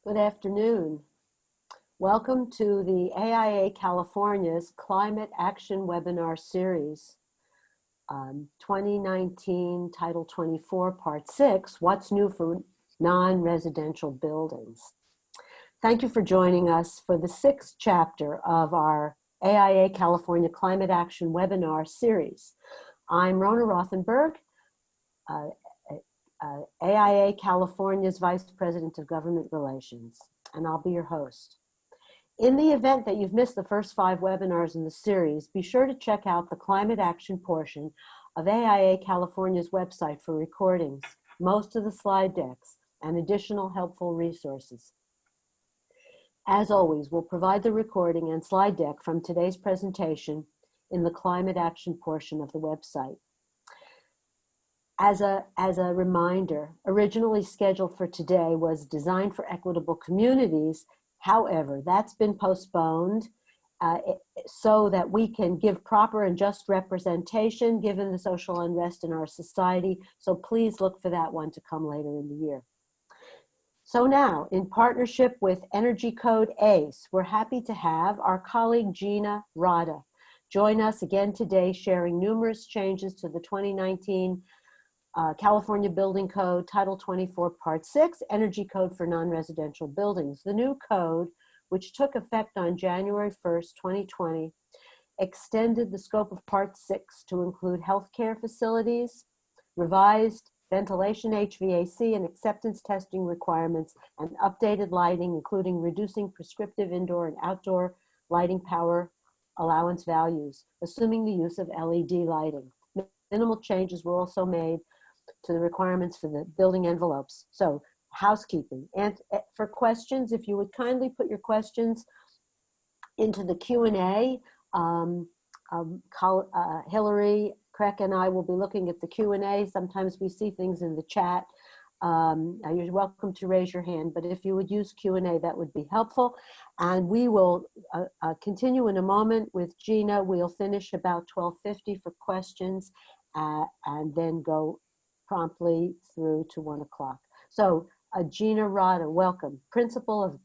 Good afternoon. Welcome to the AIA California's Climate Action Webinar Series, 2019, Title 24, Part 6, What's New for Non-Residential Buildings. Thank you for joining us for the 6th chapter of our AIA California Climate Action Webinar Series. I'm Rona Rothenberg, AIA California's Vice President of Government Relations, and I'll be your host. In the event that you've missed the first 5 webinars in the series, be sure to check out the climate action portion of AIA California's website for recordings, most of the slide decks, and additional helpful resources. As always, we'll provide the recording and slide deck from today's presentation in the climate action portion of the website. As a reminder, originally scheduled for today was Designed for Equitable Communities. However, that's been postponed so that we can give proper and just representation given the social unrest in our society. So please look for that one to come later in the year. So now, in partnership with Energy Code ACE, we're happy to have our colleague Gina Rodda join us again today, sharing numerous changes to the 2019 California Building Code, Title 24, Part 6, Energy Code for Non-Residential Buildings. The new code, which took effect on January 1st, 2020, extended the scope of Part 6 to include healthcare facilities, revised ventilation, HVAC, and acceptance testing requirements, and updated lighting, including reducing prescriptive indoor and outdoor lighting power allowance values, assuming the use of LED lighting. Minimal changes were also made to the requirements for the building envelopes. So, housekeeping. And for questions, if you would kindly put your questions into the Q&A, Hillary, Craig, and I will be looking at the Q&A. Sometimes we see things in the chat. You're welcome to raise your hand, but if you would use Q&A, that would be helpful. And we will continue in a moment with Gina. We'll finish about 12:50 for questions and then go promptly through to 1 o'clock. So Gina Rodda, welcome. Principal of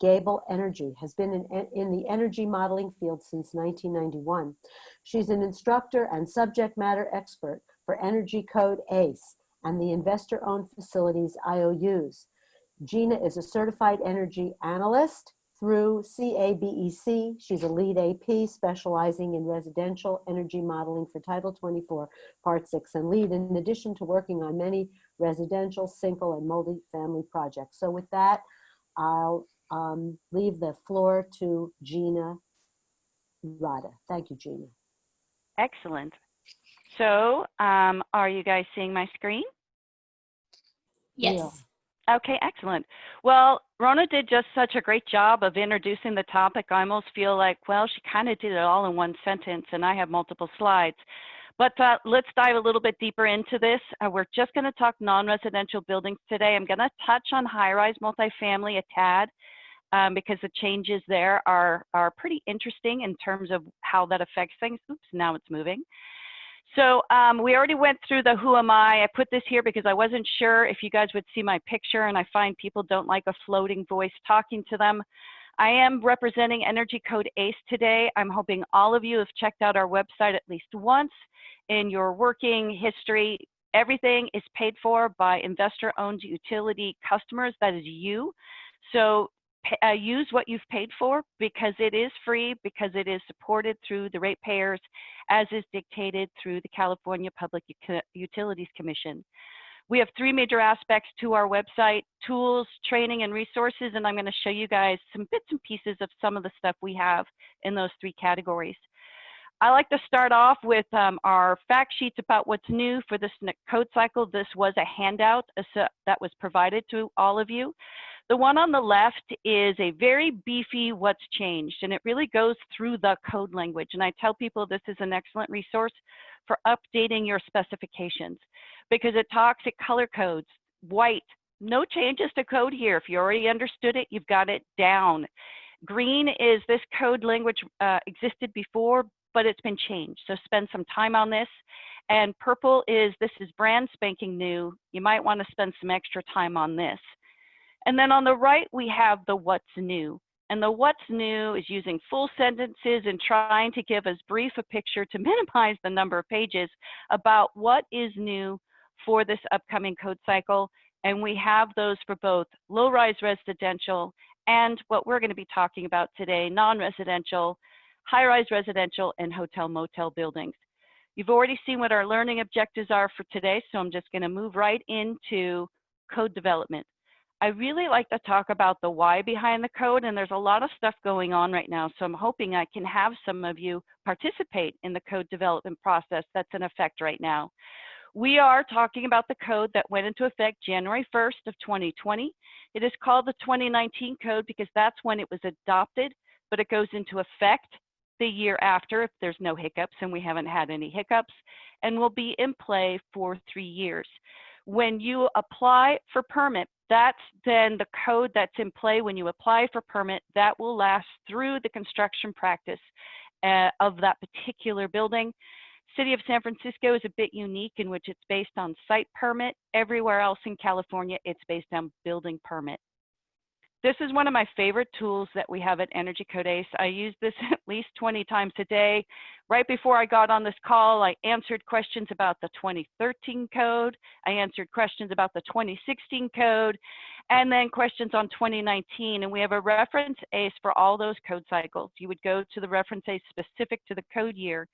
Gabel Energy, has been in the energy modeling field since 1991. She's an instructor and subject matter expert for Energy Code ACE and the investor-owned facilities IOUs. Gina is a certified energy analyst through CABEC. She's a lead AP specializing in residential energy modeling for Title 24, Part 6, and lead in addition to working on many residential, single, and multi-family projects. So with that, I'll leave the floor to Gina Rodda. Thank you, Gina. Excellent. So are you guys seeing my screen? Yes. Yeah. Okay, excellent. Well, Rona did just such a great job of introducing the topic. I almost feel like, well, she kind of did it all in one sentence, and I have multiple slides. But let's dive a little bit deeper into this. We're just going to talk non-residential buildings today. I'm going to touch on high-rise multifamily a tad because the changes there are pretty interesting in terms of how that affects things. Oops, now it's moving. So we already went through the who am I. I put this here because I wasn't sure if you guys would see my picture, and I find people don't like a floating voice talking to them. I am representing Energy Code ACE today. I'm hoping all of you have checked out our website at least once in your working history. Everything is paid for by investor-owned utility customers. That is you. So use what you've paid for because it is free, because it is supported through the ratepayers as is dictated through the California Public Utilities Commission. We have 3 major aspects to our website: tools, training, and resources, and I'm going to show you guys some bits and pieces of some of the stuff we have in those 3 categories. I like to start off with our fact sheets about what's new for this code cycle. This was a handout that was provided to all of you. The one on the left is a very beefy what's changed, and it really goes through the code language. And I tell people this is an excellent resource for updating your specifications because it talks, it color codes, white, no changes to code here. If you already understood it, you've got it down. Green is this code language existed before, but it's been changed. So spend some time on this. And purple is, this is brand spanking new. You might want to spend some extra time on this. And then on the right, we have the what's new. And the what's new is using full sentences and trying to give as brief a picture to minimize the number of pages about what is new for this upcoming code cycle. And we have those for both low-rise residential and what we're going to be talking about today, non-residential, high-rise residential, and hotel-motel buildings. You've already seen what our learning objectives are for today, so I'm just going to move right into code development. I really like to talk about the why behind the code, and there's a lot of stuff going on right now, so I'm hoping I can have some of you participate in the code development process that's in effect right now. We are talking about the code that went into effect January 1st of 2020. It is called the 2019 code because that's when it was adopted, but it goes into effect the year after if there's no hiccups, and we haven't had any hiccups, and will be in play for 3 years. When you apply for permit, that's then the code that's in play when you apply for permit that will last through the construction practice of that particular building. City of San Francisco is a bit unique in which it's based on site permit. Everywhere else in California, it's based on building permit. This is one of my favorite tools that we have at Energy Code ACE. I use this at least 20 times a day. Right before I got on this call, I answered questions about the 2013 code. I answered questions about the 2016 code, and then questions on 2019. And we have a reference ACE for all those code cycles. You would go to the reference ACE specific to the code year.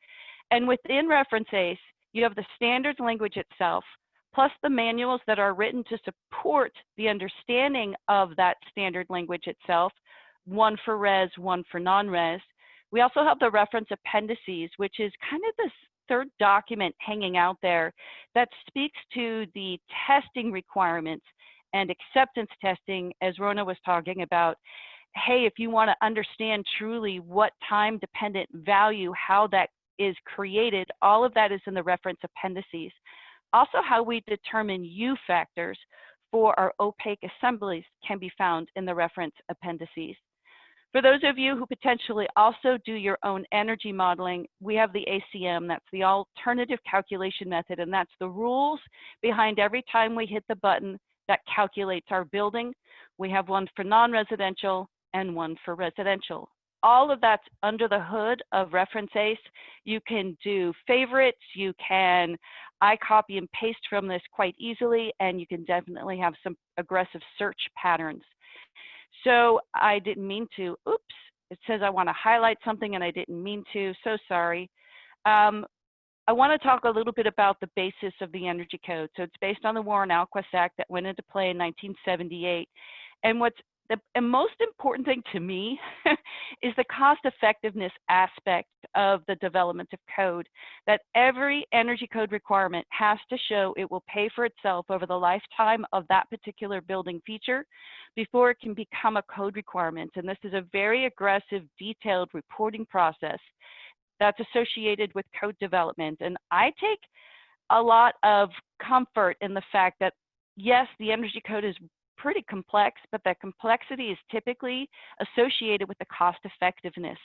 And within reference ACE, you have the standards language itself, plus the manuals that are written to support the understanding of that standard language itself, one for res, one for non-res. We also have the reference appendices, which is kind of this third document hanging out there that speaks to the testing requirements and acceptance testing, as Rona was talking about. Hey, if you want to understand truly what time-dependent value, how that is created, all of that is in the reference appendices. Also, how we determine U factors for our opaque assemblies can be found in the reference appendices. For those of you who potentially also do your own energy modeling, we have the ACM, that's the alternative calculation method, and that's the rules behind every time we hit the button that calculates our building. We have one for non-residential and one for residential. All of that's under the hood of reference ACE. You can do favorites, I copy and paste from this quite easily, and you can definitely have some aggressive search patterns. So I didn't mean to, oops, it says I want to highlight something and I didn't mean to, so sorry. I want to talk a little bit about the basis of the Energy Code. So it's based on the Warren-Alquist Act that went into play in 1978. And what's the most important thing to me is the cost effectiveness aspect of the development of code, that every energy code requirement has to show it will pay for itself over the lifetime of that particular building feature before it can become a code requirement. And this is a very aggressive, detailed reporting process that's associated with code development. And I take a lot of comfort in the fact that, yes, the energy code is pretty complex, but that complexity is typically associated with the cost effectiveness.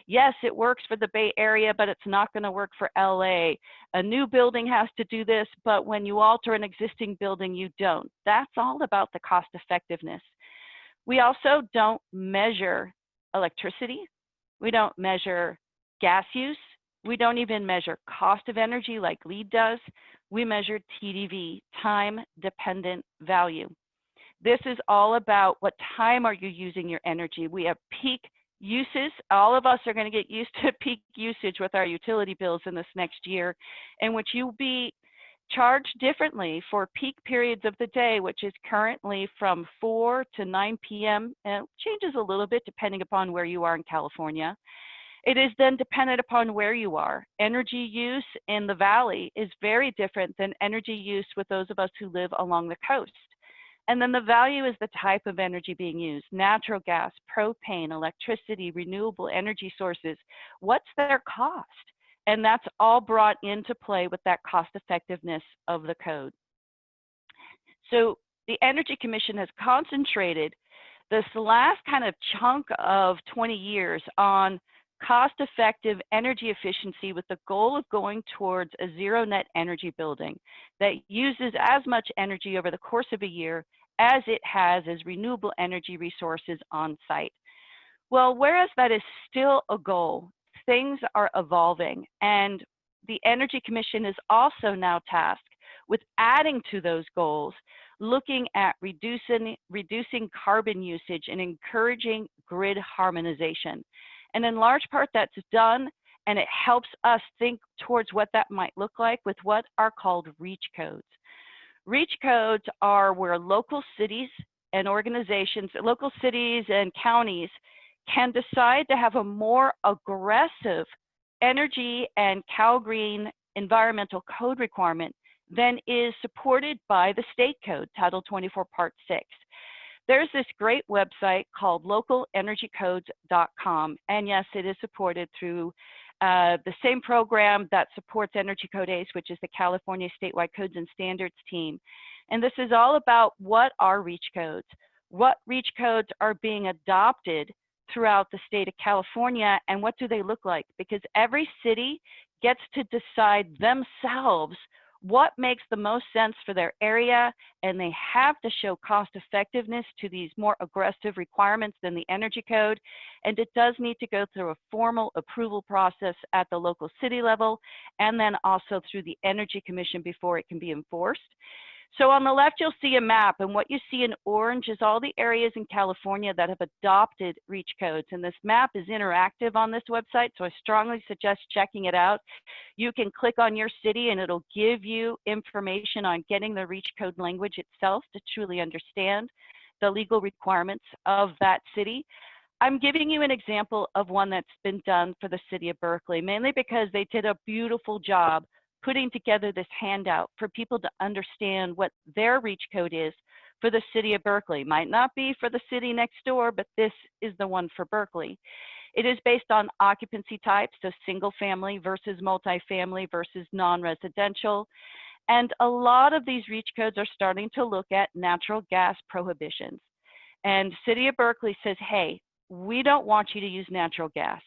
Yes, it works for the Bay Area, but it's not going to work for LA. A new building has to do this, but when you alter an existing building, you don't. That's all about the cost effectiveness. We also don't measure electricity. We don't measure gas use. We don't even measure cost of energy like LEED does. We measure TDV, time-dependent value. This is all about what time are you using your energy. We have peak uses. All of us are going to get used to peak usage with our utility bills in this next year, in which you'll be charged differently for peak periods of the day, which is currently from 4 to 9 p.m. and it changes a little bit depending upon where you are in California. It is then dependent upon where you are. Energy use in the valley is very different than energy use with those of us who live along the coast. And then the value is the type of energy being used: natural gas, propane, electricity, renewable energy sources. What's their cost? And that's all brought into play with that cost effectiveness of the code. So the Energy Commission has concentrated this last kind of chunk of 20 years on cost-effective energy efficiency with the goal of going towards a zero net energy building that uses as much energy over the course of a year as it has as renewable energy resources on site. Well, whereas that is still a goal, things are evolving, and the Energy Commission is also now tasked with adding to those goals, looking at reducing carbon usage and encouraging grid harmonization. And in large part, that's done, and it helps us think towards what that might look like with what are called REACH codes. REACH codes are where local cities and organizations, local cities and counties can decide to have a more aggressive energy and CalGreen environmental code requirement than is supported by the state code, Title 24, Part 6. There's this great website called localenergycodes.com, and yes, it is supported through the same program that supports Energy Code ACE, which is the California Statewide Codes and Standards team. And this is all about what are REACH codes, what REACH codes are being adopted throughout the state of California, and what do they look like? Because every city gets to decide themselves what makes the most sense for their area, and they have to show cost effectiveness to these more aggressive requirements than the energy code. And it does need to go through a formal approval process at the local city level, and then also through the Energy Commission before it can be enforced. So on the left, you'll see a map, and what you see in orange is all the areas in California that have adopted REACH codes. And this map is interactive on this website, so I strongly suggest checking it out. You can click on your city, and it'll give you information on getting the REACH code language itself to truly understand the legal requirements of that city. I'm giving you an example of one that's been done for the city of Berkeley, mainly because they did a beautiful job putting together this handout for people to understand what their REACH code is for the city of Berkeley. Might not be for the city next door, but this is the one for Berkeley. It is based on occupancy types, so single family versus multifamily versus non-residential. And a lot of these REACH codes are starting to look at natural gas prohibitions. And City of Berkeley says, hey, we don't want you to use natural gas.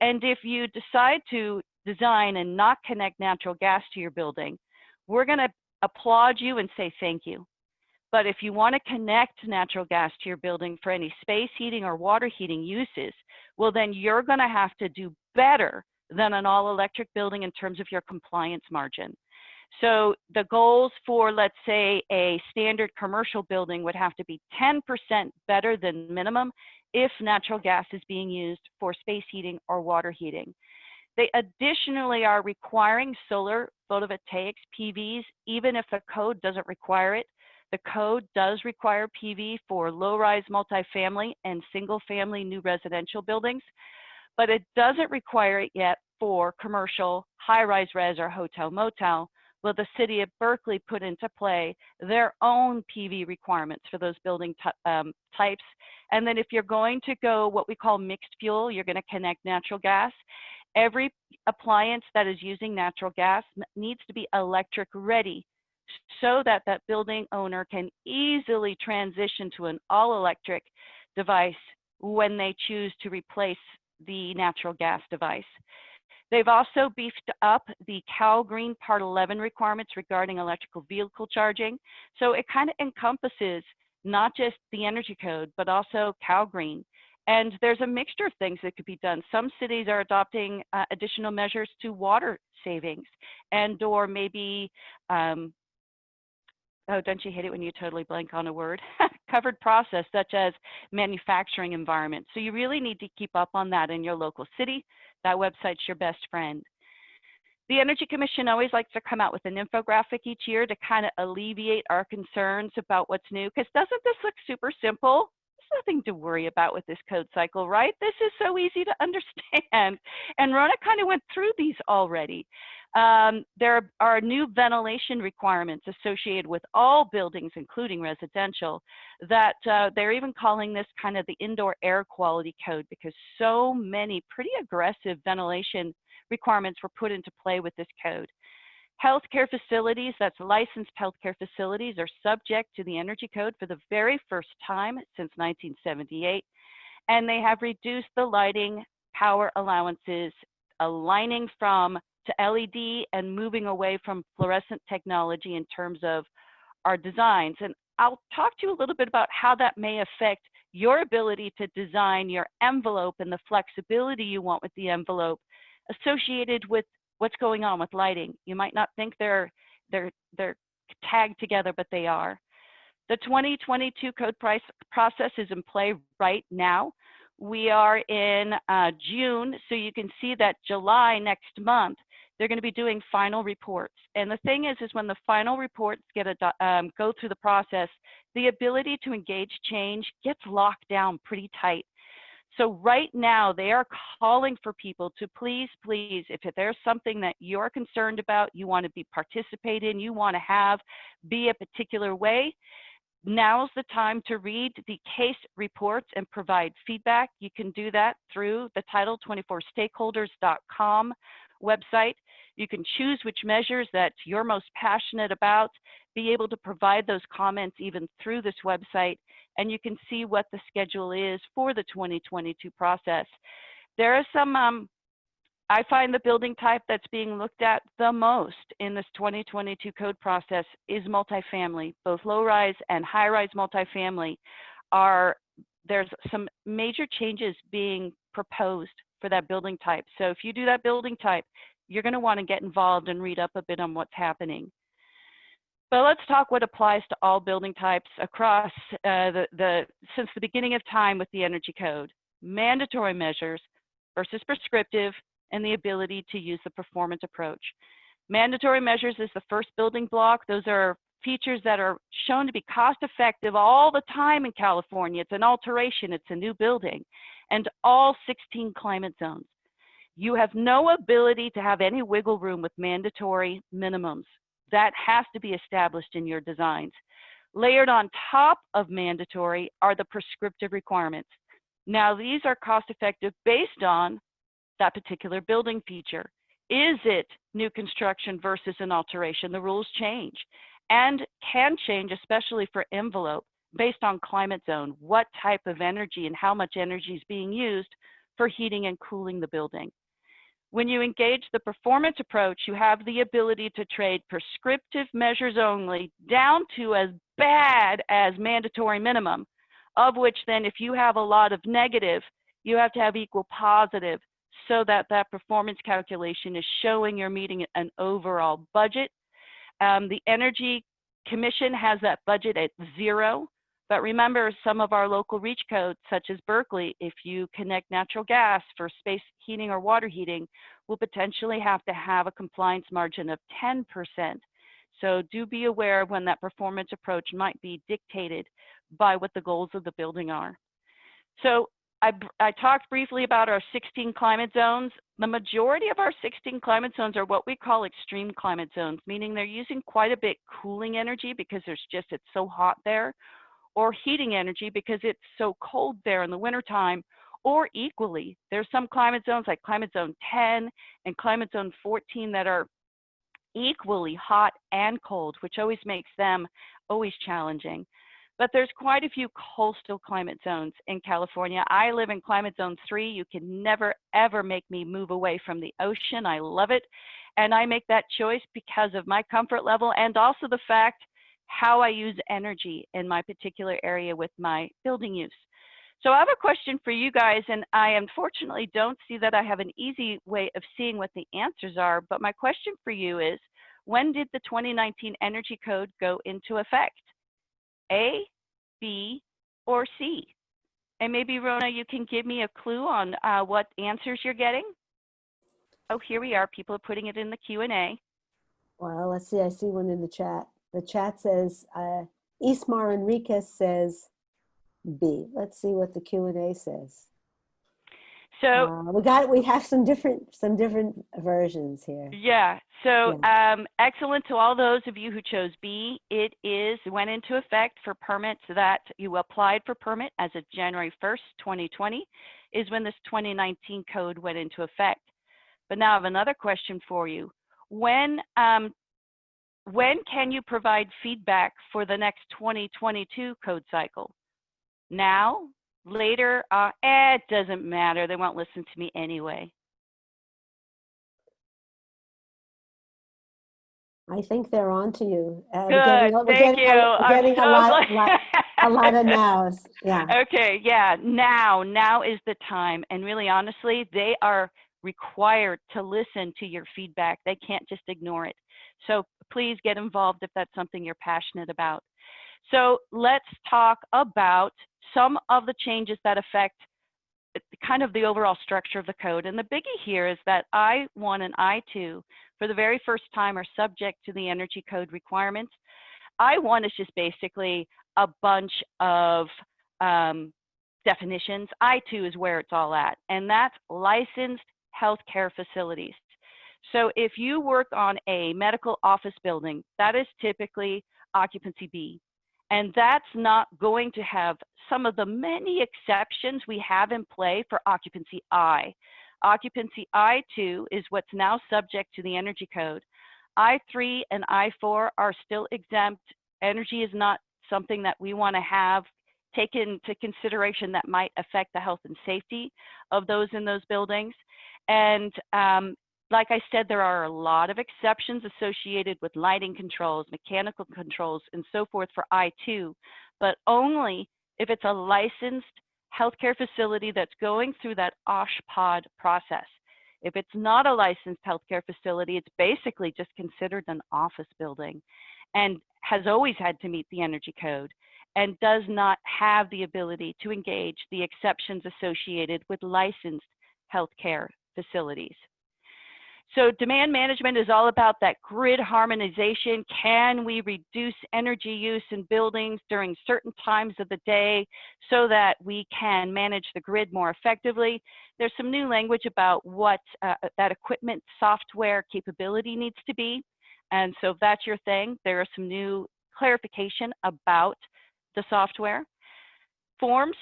And if you decide to design and not connect natural gas to your building, we're going to applaud you and say thank you. But if you want to connect natural gas to your building for any space heating or water heating uses, well, then you're going to have to do better than an all-electric building in terms of your compliance margin. So the goals for, let's say, a standard commercial building would have to be 10% better than minimum if natural gas is being used for space heating or water heating. They additionally are requiring solar photovoltaics, PVs, even if the code doesn't require it. The code does require PV for low-rise multifamily and single-family new residential buildings, but it doesn't require it yet for commercial, high-rise res or hotel-motel. Well, the city of Berkeley put into play their own PV requirements for those building types. And then if you're going to go what we call mixed fuel, you're going to connect natural gas. Every appliance that is using natural gas needs to be electric ready so that that building owner can easily transition to an all-electric device when they choose to replace the natural gas device. They've also beefed up the CalGreen Part 11 requirements regarding electrical vehicle charging. So it kind of encompasses not just the energy code, but also CalGreen. And there's a mixture of things that could be done. Some cities are adopting additional measures to water savings and or maybe, oh, don't you hate it when you totally blank on a word? Covered process, such as manufacturing environment. So you really need to keep up on that in your local city. That website's your best friend. The Energy Commission always likes to come out with an infographic each year to kind of alleviate our concerns about what's new, because doesn't this look super simple? There's nothing to worry about with this code cycle, right? This is so easy to understand. And Rodda kind of went through these already. There are new ventilation requirements associated with all buildings, including residential, that they're even calling this kind of the indoor air quality code, because so many pretty aggressive ventilation requirements were put into play with this code. Healthcare facilities, that's licensed healthcare facilities, are subject to the energy code for the very first time since 1978. And they have reduced the lighting power allowances, aligning from to LED and moving away from fluorescent technology in terms of our designs. And I'll talk to you a little bit about how that may affect your ability to design your envelope and the flexibility you want with the envelope associated with what's going on with lighting. You might not think they're tagged together, but they are. The 2022 code process is in play right now. We are in June, so you can see that July next month, they're going to be doing final reports. And the thing is when the final reports go through the process, the ability to engage change gets locked down pretty tight. So right now, they are calling for people to please, if there's something that you're concerned about, you want to participate in, you want to be a particular way, now's the time to read the case reports and provide feedback. You can do that through the Title24stakeholders.com website. You can choose which measures that you're most passionate about, be able to provide those comments even through this website, and you can see what the schedule is for the 2022 process. There are some, I find the building type that's being looked at the most in this 2022 code process is multifamily. Both low-rise and high-rise multifamily there's some major changes being proposed for that building type. So if you do that building type, you're going to want to get involved and read up a bit on what's happening. But let's talk what applies to all building types across since the beginning of time with the energy code. Mandatory measures versus prescriptive, and the ability to use the performance approach. Mandatory measures is the first building block. Those are features that are shown to be cost effective all the time in California. It's an alteration, it's a new building, and all 16 climate zones. You have no ability to have any wiggle room with mandatory minimums. That has to be established in your designs. Layered on top of mandatory are the prescriptive requirements. Now, these are cost effective based on that particular building feature. Is it new construction versus an alteration? The rules change and can change, especially for envelope, based on climate zone, what type of energy and how much energy is being used for heating and cooling the building. When you engage the performance approach, you have the ability to trade prescriptive measures only down to as bad as mandatory minimum, of which then if you have a lot of negative, you have to have equal positive so that that performance calculation is showing you're meeting an overall budget. The Energy Commission has that budget at 0. But remember, some of our local reach codes, such as Berkeley, if you connect natural gas for space heating or water heating, will potentially have to have a compliance margin of 10%. So do be aware of when that performance approach might be dictated by what the goals of the building are. So I talked briefly about our 16 climate zones. The majority of our 16 climate zones are what we call extreme climate zones, meaning they're using quite a bit cooling energy because it's so hot there, or heating energy because it's so cold there in the wintertime, or equally. There's some climate zones like climate zone 10 and climate zone 14 that are equally hot and cold, which always makes them always challenging. But there's quite a few coastal climate zones in California. I live in climate zone 3. You can never, ever make me move away from the ocean. I love it. And I make that choice because of my comfort level and also the fact how I use energy in my particular area with my building use. So I have a question for you guys, and I unfortunately don't see that I have an easy way of seeing what the answers are, but my question for you is, when did the 2019 Energy Code go into effect? A, B, or C? And maybe, Rona, you can give me a clue on what answers you're getting. Oh, here we are. People are putting it in the Q&A. Well, let's see. I see one in the chat. The chat says, Ismar Enriquez says B. Let's see what the Q&A says. So we have some different versions here. Yeah. So excellent to all those of you who chose B. It went into effect for permits that you applied for permit as of January 1st, 2020, is when this 2019 code went into effect. But now I have another question for you. When can you provide feedback for the next 2022 code cycle? Now? Later? It doesn't matter. They won't listen to me anyway. I think they're on to you. Good. Thank you. We're I'm getting so glad. a lot of nows. Yeah. Okay. Yeah. Now is the time. And really, honestly, they are required to listen to your feedback. They can't just ignore it. So please get involved if that's something you're passionate about. So let's talk about some of the changes that affect kind of the overall structure of the code. And the biggie here is that I1 and I2, for the very first time, are subject to the energy code requirements. I1 is just basically a bunch of definitions. I2 is where it's all at, and that's licensed healthcare facilities. So if you work on a medical office building, that is typically occupancy B. And that's not going to have some of the many exceptions we have in play for occupancy I. Occupancy I2 is what's now subject to the energy code. I3 and I4 are still exempt. Energy is not something that we want to have taken into consideration that might affect the health and safety of those in those buildings. And like I said, there are a lot of exceptions associated with lighting controls, mechanical controls, and so forth for I2, but only if it's a licensed healthcare facility that's going through that OSHPD process. If it's not a licensed healthcare facility, it's basically just considered an office building and has always had to meet the energy code and does not have the ability to engage the exceptions associated with licensed healthcare facilities. So demand management is all about that grid harmonization. Can we reduce energy use in buildings during certain times of the day so that we can manage the grid more effectively? There's some new language about what that equipment software capability needs to be. And so if that's your thing, there are some new clarification about the software. Forms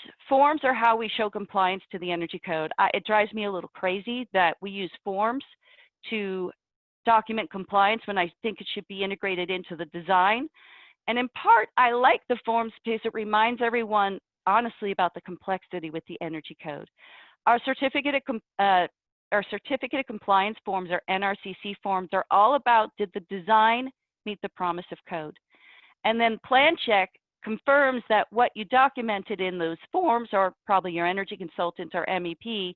are how we show compliance to the energy code. It drives me a little crazy that we use forms to document compliance when I think it should be integrated into the design. And in part, I like the forms because it reminds everyone honestly about the complexity with the energy code. Our certificate of compliance forms, or NRCC forms, are all about, did the design meet the promise of code? And then plan check confirms that what you documented in those forms, or probably your energy consultant or MEP,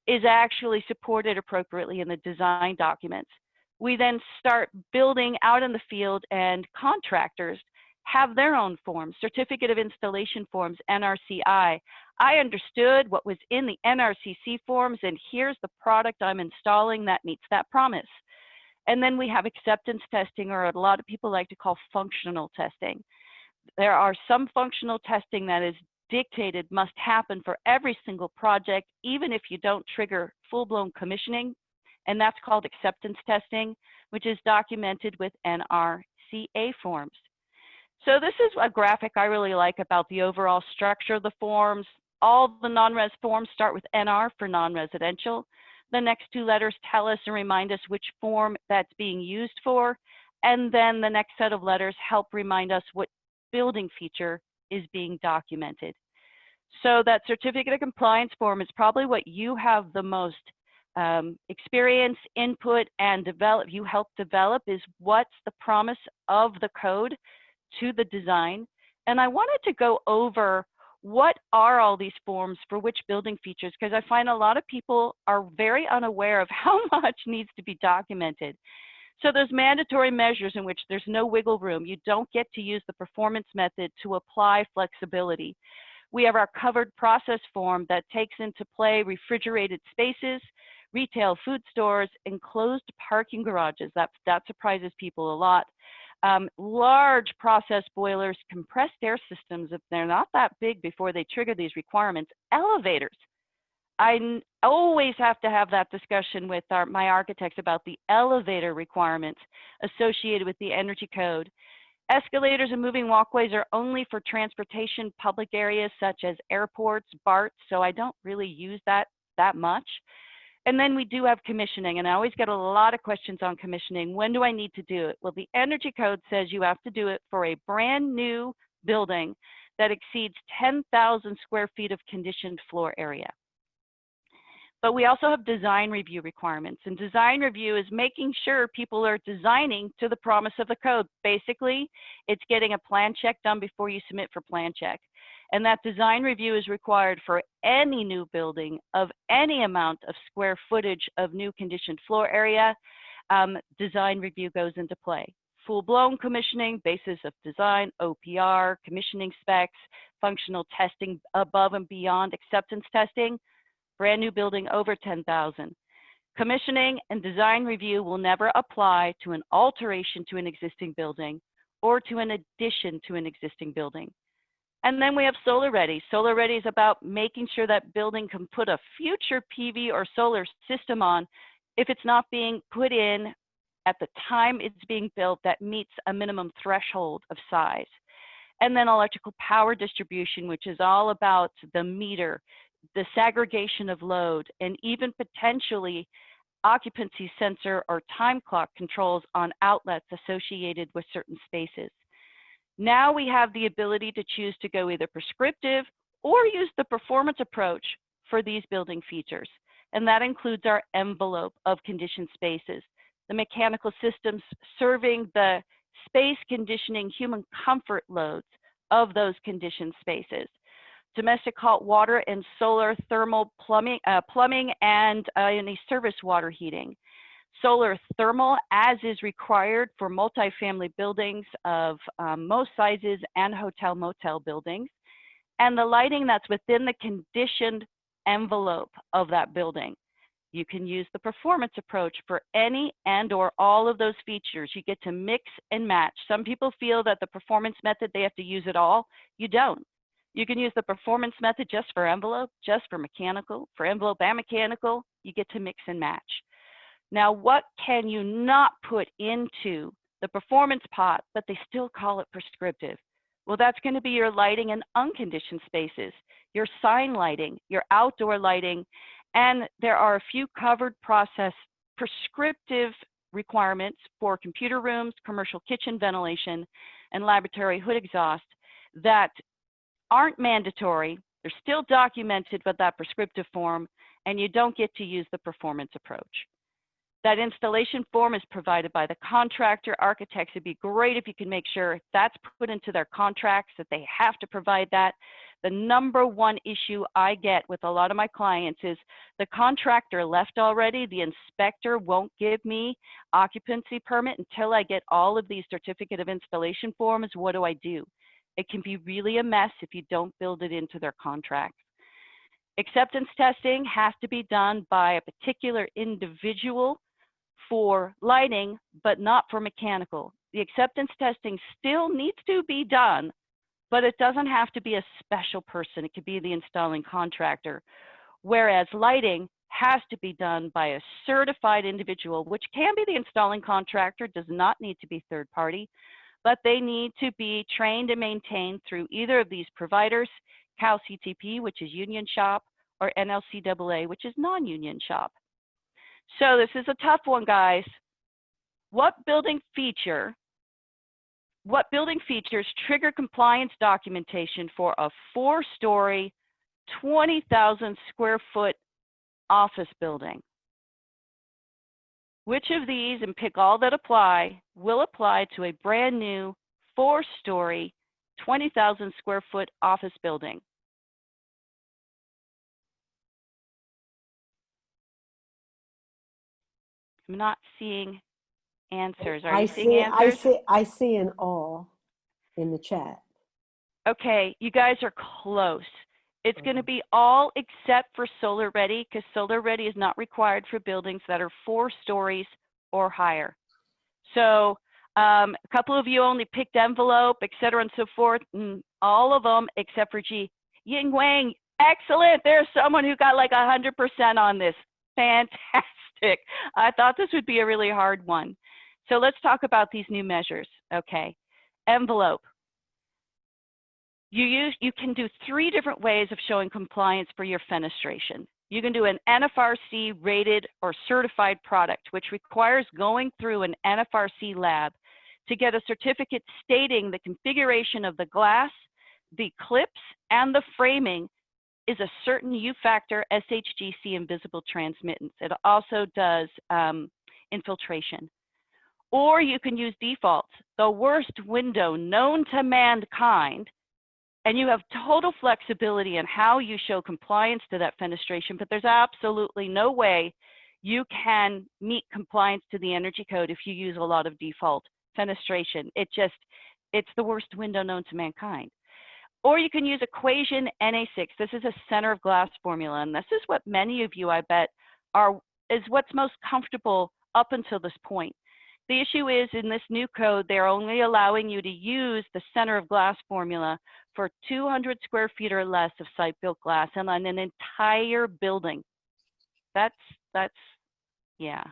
is actually supported appropriately in the design documents. We then start building out in the field, and contractors have their own forms, Certificate of Installation forms, NRCI. I understood what was in the NRCC forms, and here's the product I'm installing that meets that promise. And then we have acceptance testing, or a lot of people like to call functional testing. There are some functional testing that is dictated must happen for every single project, even if you don't trigger full-blown commissioning, and that's called acceptance testing, which is documented with NRCA forms. So this is a graphic I really like about the overall structure of the forms. All the non-res forms start with NR for non-residential. The next two letters tell us and remind us which form that's being used for, and then the next set of letters help remind us what building feature is being documented. So that certificate of compliance form is probably what you have the most experience, input, and you help develop, is what's the promise of the code to the design. And I wanted to go over what are all these forms for which building features, because I find a lot of people are very unaware of how much needs to be documented. So there's mandatory measures in which there's no wiggle room. You don't get to use the performance method to apply flexibility. We have our covered process form that takes into play refrigerated spaces, retail food stores, enclosed parking garages. That surprises people a lot. Large process boilers, compressed air systems, if they're not that big before they trigger these requirements. Elevators. I always have to have that discussion with my architects about the elevator requirements associated with the energy code. Escalators and moving walkways are only for transportation public areas such as airports, BARTs, so I don't really use that much. And then we do have commissioning, and I always get a lot of questions on commissioning. When do I need to do it? Well, the energy code says you have to do it for a brand new building that exceeds 10,000 square feet of conditioned floor area. But we also have design review requirements, and design review is making sure people are designing to the promise of the code. Basically, it's getting a plan check done before you submit for plan check. And that design review is required for any new building of any amount of square footage of new conditioned floor area. Design review goes into play. Full-blown commissioning, basis of design, OPR, commissioning specs, functional testing above and beyond acceptance testing. Brand new building over 10,000. Commissioning and design review will never apply to an alteration to an existing building or to an addition to an existing building. And then we have solar ready. Solar ready is about making sure that building can put a future PV or solar system on if it's not being put in at the time it's being built that meets a minimum threshold of size. And then electrical power distribution, which is all about the meter, the segregation of load, and even potentially occupancy sensor or time clock controls on outlets associated with certain spaces. Now we have the ability to choose to go either prescriptive or use the performance approach for these building features. And that includes our envelope of conditioned spaces, the mechanical systems serving the space conditioning human comfort loads of those conditioned spaces. Domestic hot water and solar thermal plumbing and any service water heating. Solar thermal, as is required for multifamily buildings of most sizes and hotel motel buildings. And the lighting that's within the conditioned envelope of that building. You can use the performance approach for any and or all of those features. You get to mix and match. Some people feel that the performance method, they have to use it all. You don't. You can use the performance method just for envelope, just for mechanical. For envelope and mechanical, you get to mix and match. Now, what can you not put into the performance pot, but they still call it prescriptive? Well, that's going to be your lighting in unconditioned spaces, your sign lighting, your outdoor lighting, and there are a few covered process prescriptive requirements for computer rooms, commercial kitchen ventilation, and laboratory hood exhaust that aren't mandatory. They're still documented with that prescriptive form, and you don't get to use the performance approach. That installation form is provided by the contractor. Architects, it'd be great if you can make sure that's put into their contracts, that they have to provide that. The number one issue I get with a lot of my clients is the contractor left already. The inspector won't give me occupancy permit until I get all of these certificate of installation forms. What do I do? It can be really a mess if you don't build it into their contract. Acceptance testing has to be done by a particular individual for lighting, but not for mechanical. The acceptance testing still needs to be done, but it doesn't have to be a special person. It could be the installing contractor. Whereas lighting has to be done by a certified individual, which can be the installing contractor, does not need to be third party, but they need to be trained and maintained through either of these providers, CalCTP, which is union shop, or NLCAA, which is non-union shop. So this is a tough one, guys. What building features trigger compliance documentation for a 4-story, 20,000 square foot office building? Which of these, and pick all that apply, will apply to a brand new 4-story, 20,000 square foot office building? I'm not seeing answers. Are you seeing answers? I see an all in the chat. Okay, you guys are close. It's going to be all except for solar ready, because solar ready is not required for buildings that are 4 stories or higher. So a couple of you only picked envelope, et cetera, and so forth, and all of them except for G. Ying Wang, excellent. There's someone who got like 100% on this. Fantastic. I thought this would be a really hard one. So let's talk about these new measures. Okay, envelope. You can do 3 different ways of showing compliance for your fenestration. You can do an NFRC rated or certified product, which requires going through an NFRC lab to get a certificate stating the configuration of the glass, the clips, and the framing is a certain U factor SHGC invisible transmittance. It also does infiltration. Or you can use defaults, the worst window known to mankind, and you have total flexibility in how you show compliance to that fenestration, but there's absolutely no way you can meet compliance to the energy code if you use a lot of default fenestration. It's the worst window known to mankind. Or you can use equation NA6. This is a center of glass formula, and this is what many of you, I bet, is what's most comfortable up until this point. The issue is, in this new code, they're only allowing you to use the center of glass formula for 200 square feet or less of site-built glass and on an entire building. Yeah.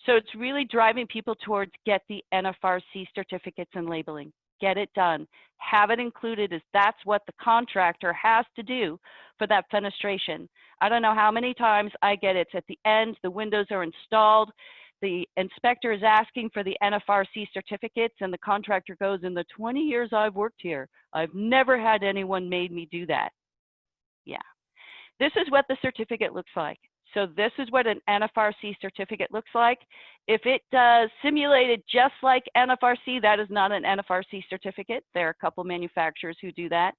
So it's really driving people towards get the NFRC certificates and labeling. Get it done. Have it included, as that's what the contractor has to do for that fenestration. I don't know how many times I get it's at the end, the windows are installed, the inspector is asking for the NFRC certificates, and the contractor goes, in the 20 years I've worked here, I've never had anyone made me do that. Yeah. This is what the certificate looks like. So this is what an NFRC certificate looks like. If it does simulated just like NFRC, that is not an NFRC certificate. There are a couple manufacturers who do that.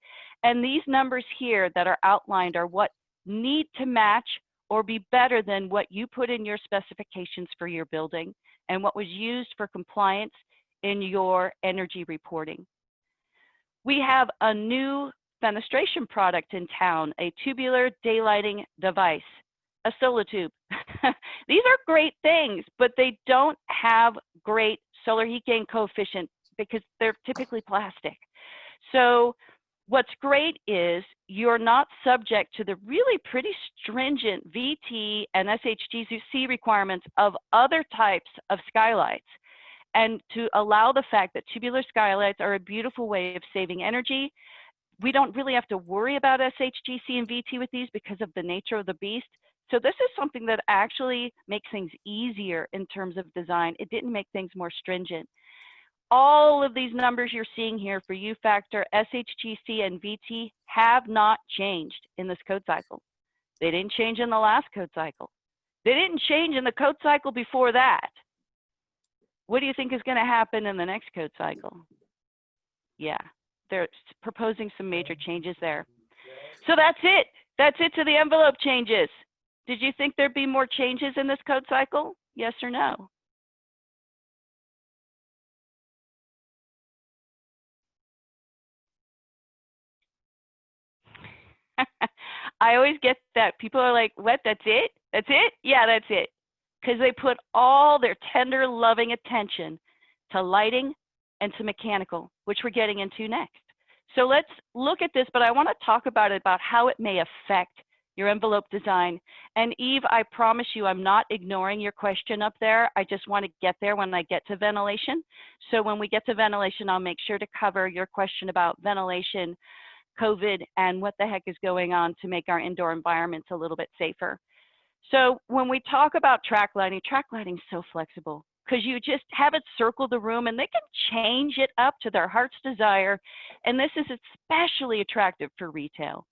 And these numbers here that are outlined are what need to match or be better than what you put in your specifications for your building and what was used for compliance in your energy reporting. We have a new fenestration product in town, a tubular daylighting device. A solar tube. These are great things, but they don't have great solar heat gain coefficient because they're typically plastic. So what's great is you're not subject to the really pretty stringent VT and SHGC requirements of other types of skylights. And to allow the fact that tubular skylights are a beautiful way of saving energy, we don't really have to worry about SHGC and VT with these because of the nature of the beast. So this is something that actually makes things easier in terms of design. It didn't make things more stringent. All of these numbers you're seeing here for U factor, SHGC, and VT have not changed in this code cycle. They didn't change in the last code cycle. They didn't change in the code cycle before that. What do you think is going to happen in the next code cycle? Yeah, they're proposing some major changes there. So that's it. That's it to the envelope changes. Did you think there'd be more changes in this code cycle? Yes or no? I always get that. People are like, what, that's it? That's it? Yeah, that's it. Because they put all their tender, loving attention to lighting and to mechanical, which we're getting into next. So let's look at this, but I want to talk about how it may affect your envelope design. And Eve, I promise you, I'm not ignoring your question up there. I just want to get there when I get to ventilation. So when we get to ventilation, I'll make sure to cover your question about ventilation, COVID, and what the heck is going on to make our indoor environments a little bit safer. So when we talk about track lighting is so flexible because you just have it circle the room and they can change it up to their heart's desire. And this is especially attractive for retail.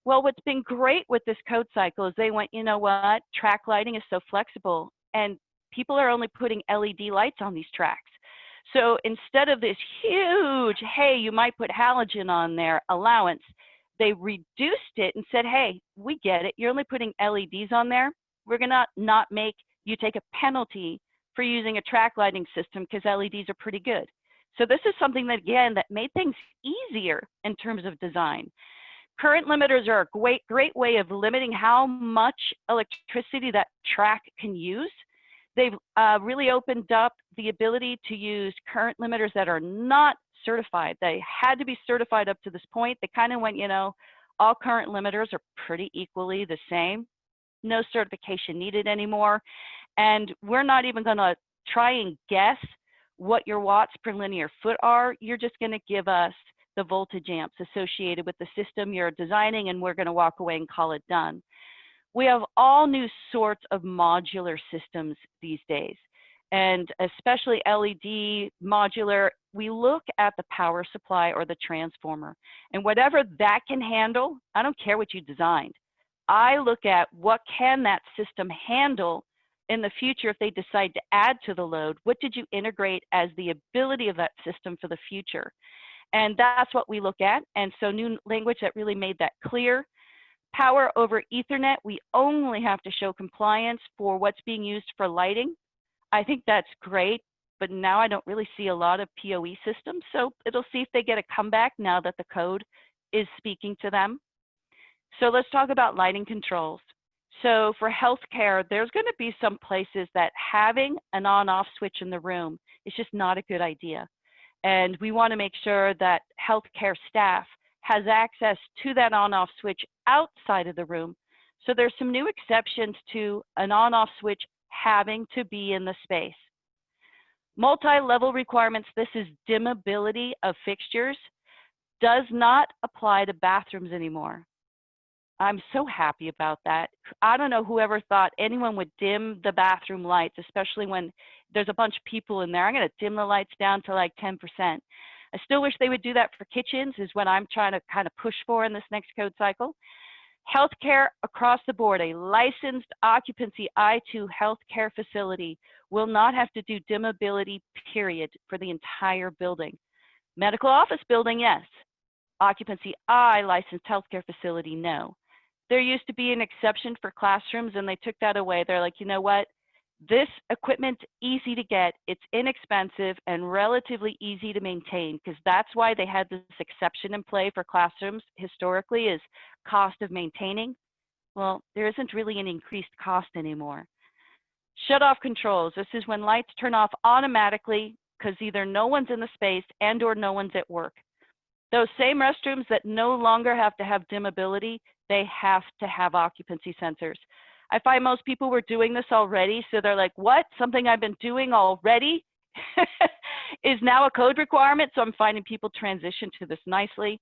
Well, what's been great with this code cycle is they went, you know what, track lighting is so flexible and people are only putting LED lights on these tracks. So instead of this huge, hey, you might put halogen on there allowance, they reduced it and said, hey, we get it. You're only putting LEDs on there. We're going to not make you take a penalty for using a track lighting system because LEDs are pretty good. So this is something that, again, that made things easier in terms of design. Current limiters are a great way of limiting how much electricity that track can use. They've really opened up the ability to use current limiters that are not certified. They had to be certified up to this point. They kind of went, you know, all current limiters are pretty equally the same. No certification needed anymore. And we're not even going to try and guess what your watts per linear foot are. You're just going to give us the voltage amps associated with the system you're designing, and we're going to walk away and call it done. We have all new sorts of modular systems these days, and especially LED modular we look at the power supply or the transformer, and whatever that can handle, I don't care what you designed. I look at what can that system handle in the future if they decide to add to the load. What did you integrate as the ability of that system for the future? And that's what we look at. And so new language that really made that clear. Power over Ethernet, we only have to show compliance for what's being used for lighting. I think that's great, but now I don't really see a lot of PoE systems. So it'll see if they get a comeback now that the code is speaking to them. So let's talk about lighting controls. So for healthcare, there's going to be some places that having an on-off switch in the room is just not a good idea. And we want to make sure that healthcare staff has access to that on-off switch outside of the room. So there's some new exceptions to an on-off switch having to be in the space. Multi-level requirements, this is dimmability of fixtures, does not apply to bathrooms anymore. I'm so happy about that. I don't know whoever thought anyone would dim the bathroom lights, especially when there's a bunch of people in there. I'm going to dim the lights down to like 10%. I still wish they would do that for kitchens, is what I'm trying to kind of push for in this next code cycle. Healthcare across the board, a licensed occupancy I2 healthcare facility will not have to do dimmability, period, for the entire building. Medical office building, yes. Occupancy I licensed healthcare facility, no. There used to be an exception for classrooms, and they took that away. They're like, you know what? This equipment, easy to get, it's inexpensive and relatively easy to maintain, because that's why they had this exception in play for classrooms historically, is cost of maintaining. Well, there isn't really an increased cost anymore. Shut-off controls. This is when lights turn off automatically because either no one's in the space and or no one's at work. Those same restrooms that no longer have to have dimmability, they have to have occupancy sensors. I find most people were doing this already, so they're like, what? Something I've been doing already is now a code requirement, so I'm finding people transition to this nicely.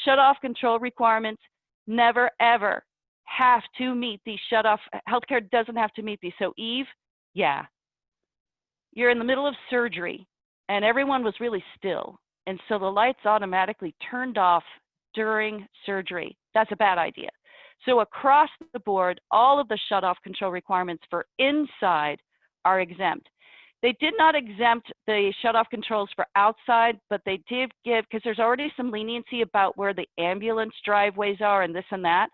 Shut-off control requirements never, ever have to meet these shut-off. Healthcare doesn't have to meet these. So Eve, yeah. You're in the middle of surgery, and everyone was really still. And so the lights automatically turned off during surgery. That's a bad idea. So across the board, all of the shut-off control requirements for inside are exempt. They did not exempt the shut-off controls for outside, but they did give, because there's already some leniency about where the ambulance driveways are and this and that.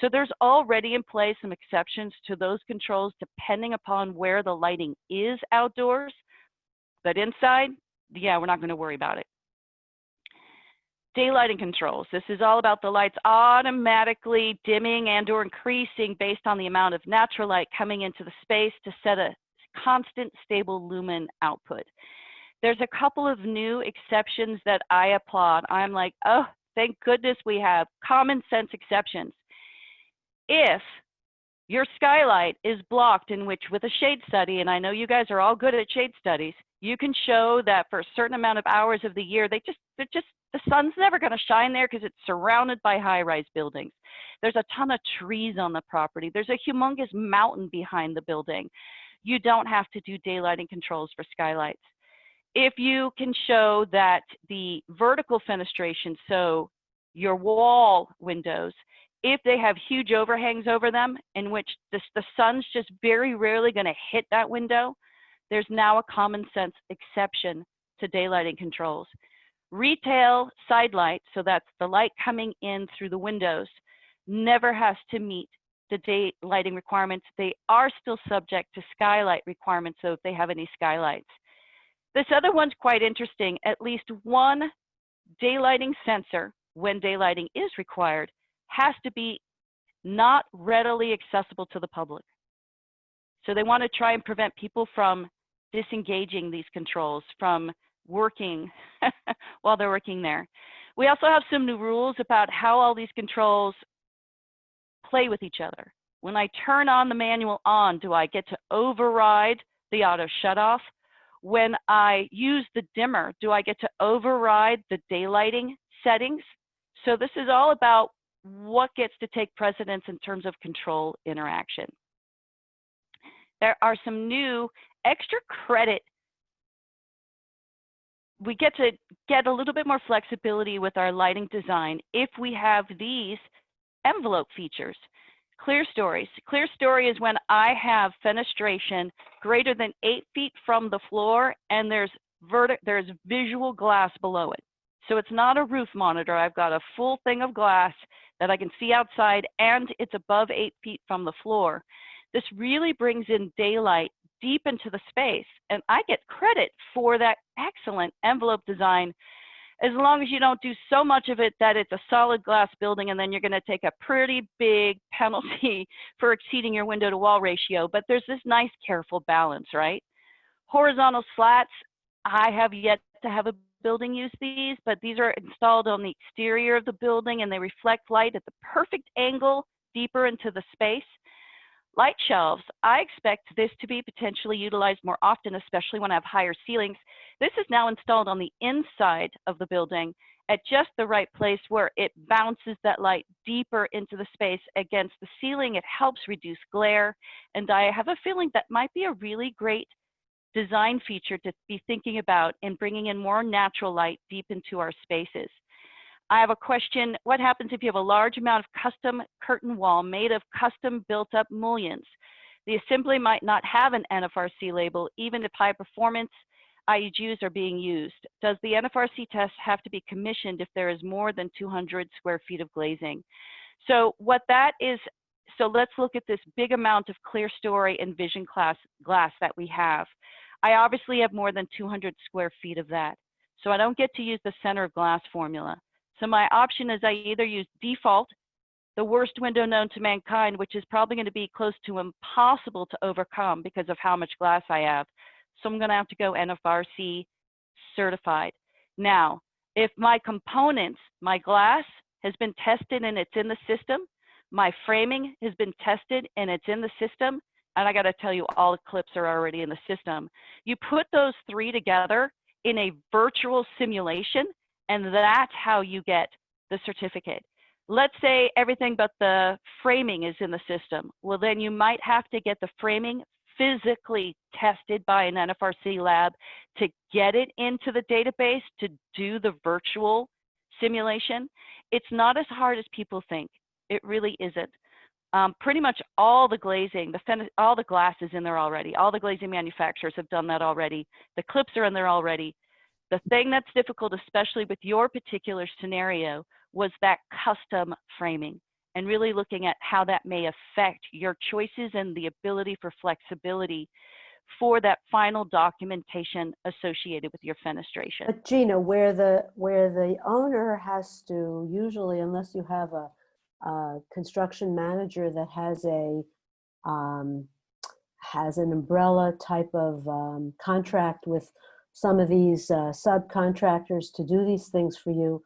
So there's already in place some exceptions to those controls depending upon where the lighting is outdoors. But inside, yeah, we're not going to worry about it. Daylighting controls. This is all about the lights automatically dimming and or increasing based on the amount of natural light coming into the space to set a constant stable lumen output. There's a couple of new exceptions that I applaud. I'm like, oh, thank goodness we have common sense exceptions. If your skylight is blocked, in which with a shade study, and I know you guys are all good at shade studies, you can show that for a certain amount of hours of the year, the sun's never going to shine there because it's surrounded by high-rise buildings. There's a ton of trees on the property. There's a humongous mountain behind the building. You don't have to do daylighting controls for skylights. If you can show that the vertical fenestration, so your wall windows, if they have huge overhangs over them in which the sun's just very rarely going to hit that window, there's now a common sense exception to daylighting controls. Retail side light, so that's the light coming in through the windows, never has to meet the daylighting requirements. They are still subject to skylight requirements, so if they have any skylights. This other one's quite interesting. At least one daylighting sensor, when daylighting is required, has to be not readily accessible to the public. So they want to try and prevent people from disengaging these controls, from working while they're working there. We also have some new rules about how all these controls play with each other. When I turn on the manual on, do I get to override the auto shut off? When I use the dimmer, do I get to override the daylighting settings? So this is all about what gets to take precedence in terms of control interaction. There are some new extra credit we get to get a little bit more flexibility with our lighting design if we have these envelope features. Clear stories. Clear story is when I have fenestration greater than 8 feet from the floor and there's visual glass below it. So it's not a roof monitor. I've got a full thing of glass that I can see outside and it's above 8 feet from the floor. This really brings in daylight deep into the space, and I get credit for that excellent envelope design, as long as you don't do so much of it that it's a solid glass building and then you're going to take a pretty big penalty for exceeding your window to wall ratio. But there's this nice careful balance, right? Horizontal slats, I have yet to have a building use these, but these are installed on the exterior of the building and they reflect light at the perfect angle deeper into the space. Light shelves, I expect this to be potentially utilized more often, especially when I have higher ceilings. This is now installed on the inside of the building at just the right place where it bounces that light deeper into the space against the ceiling. It helps reduce glare, and I have a feeling that might be a really great design feature to be thinking about in bringing in more natural light deep into our spaces. I have a question. What happens if you have a large amount of custom curtain wall made of custom built up mullions? The assembly might not have an NFRC label, even if high performance IUGs are being used. Does the NFRC test have to be commissioned if there is more than 200 square feet of glazing? So what that is, so let's look at this big amount of clear story and vision glass that we have. I obviously have more than 200 square feet of that. So I don't get to use the center of glass formula. So my option is I either use default, the worst window known to mankind, which is probably going to be close to impossible to overcome because of how much glass I have. So I'm going to have to go NFRC certified. Now, if my components, my glass has been tested and it's in the system, my framing has been tested and it's in the system, and I got to tell you, all the clips are already in the system. You put those three together in a virtual simulation, and that's how you get the certificate. Let's say everything but the framing is in the system. Well, then you might have to get the framing physically tested by an NFRC lab to get it into the database to do the virtual simulation. It's not as hard as people think. It really isn't. Pretty much all the glazing, all the glass is in there already. All the glazing manufacturers have done that already. The clips are in there already. The thing that's difficult, especially with your particular scenario, was that custom framing and really looking at how that may affect your choices and the ability for flexibility for that final documentation associated with your fenestration. But Gina, where the owner has to, usually, unless you have a construction manager that has an umbrella type of contract with some of these subcontractors to do these things for you,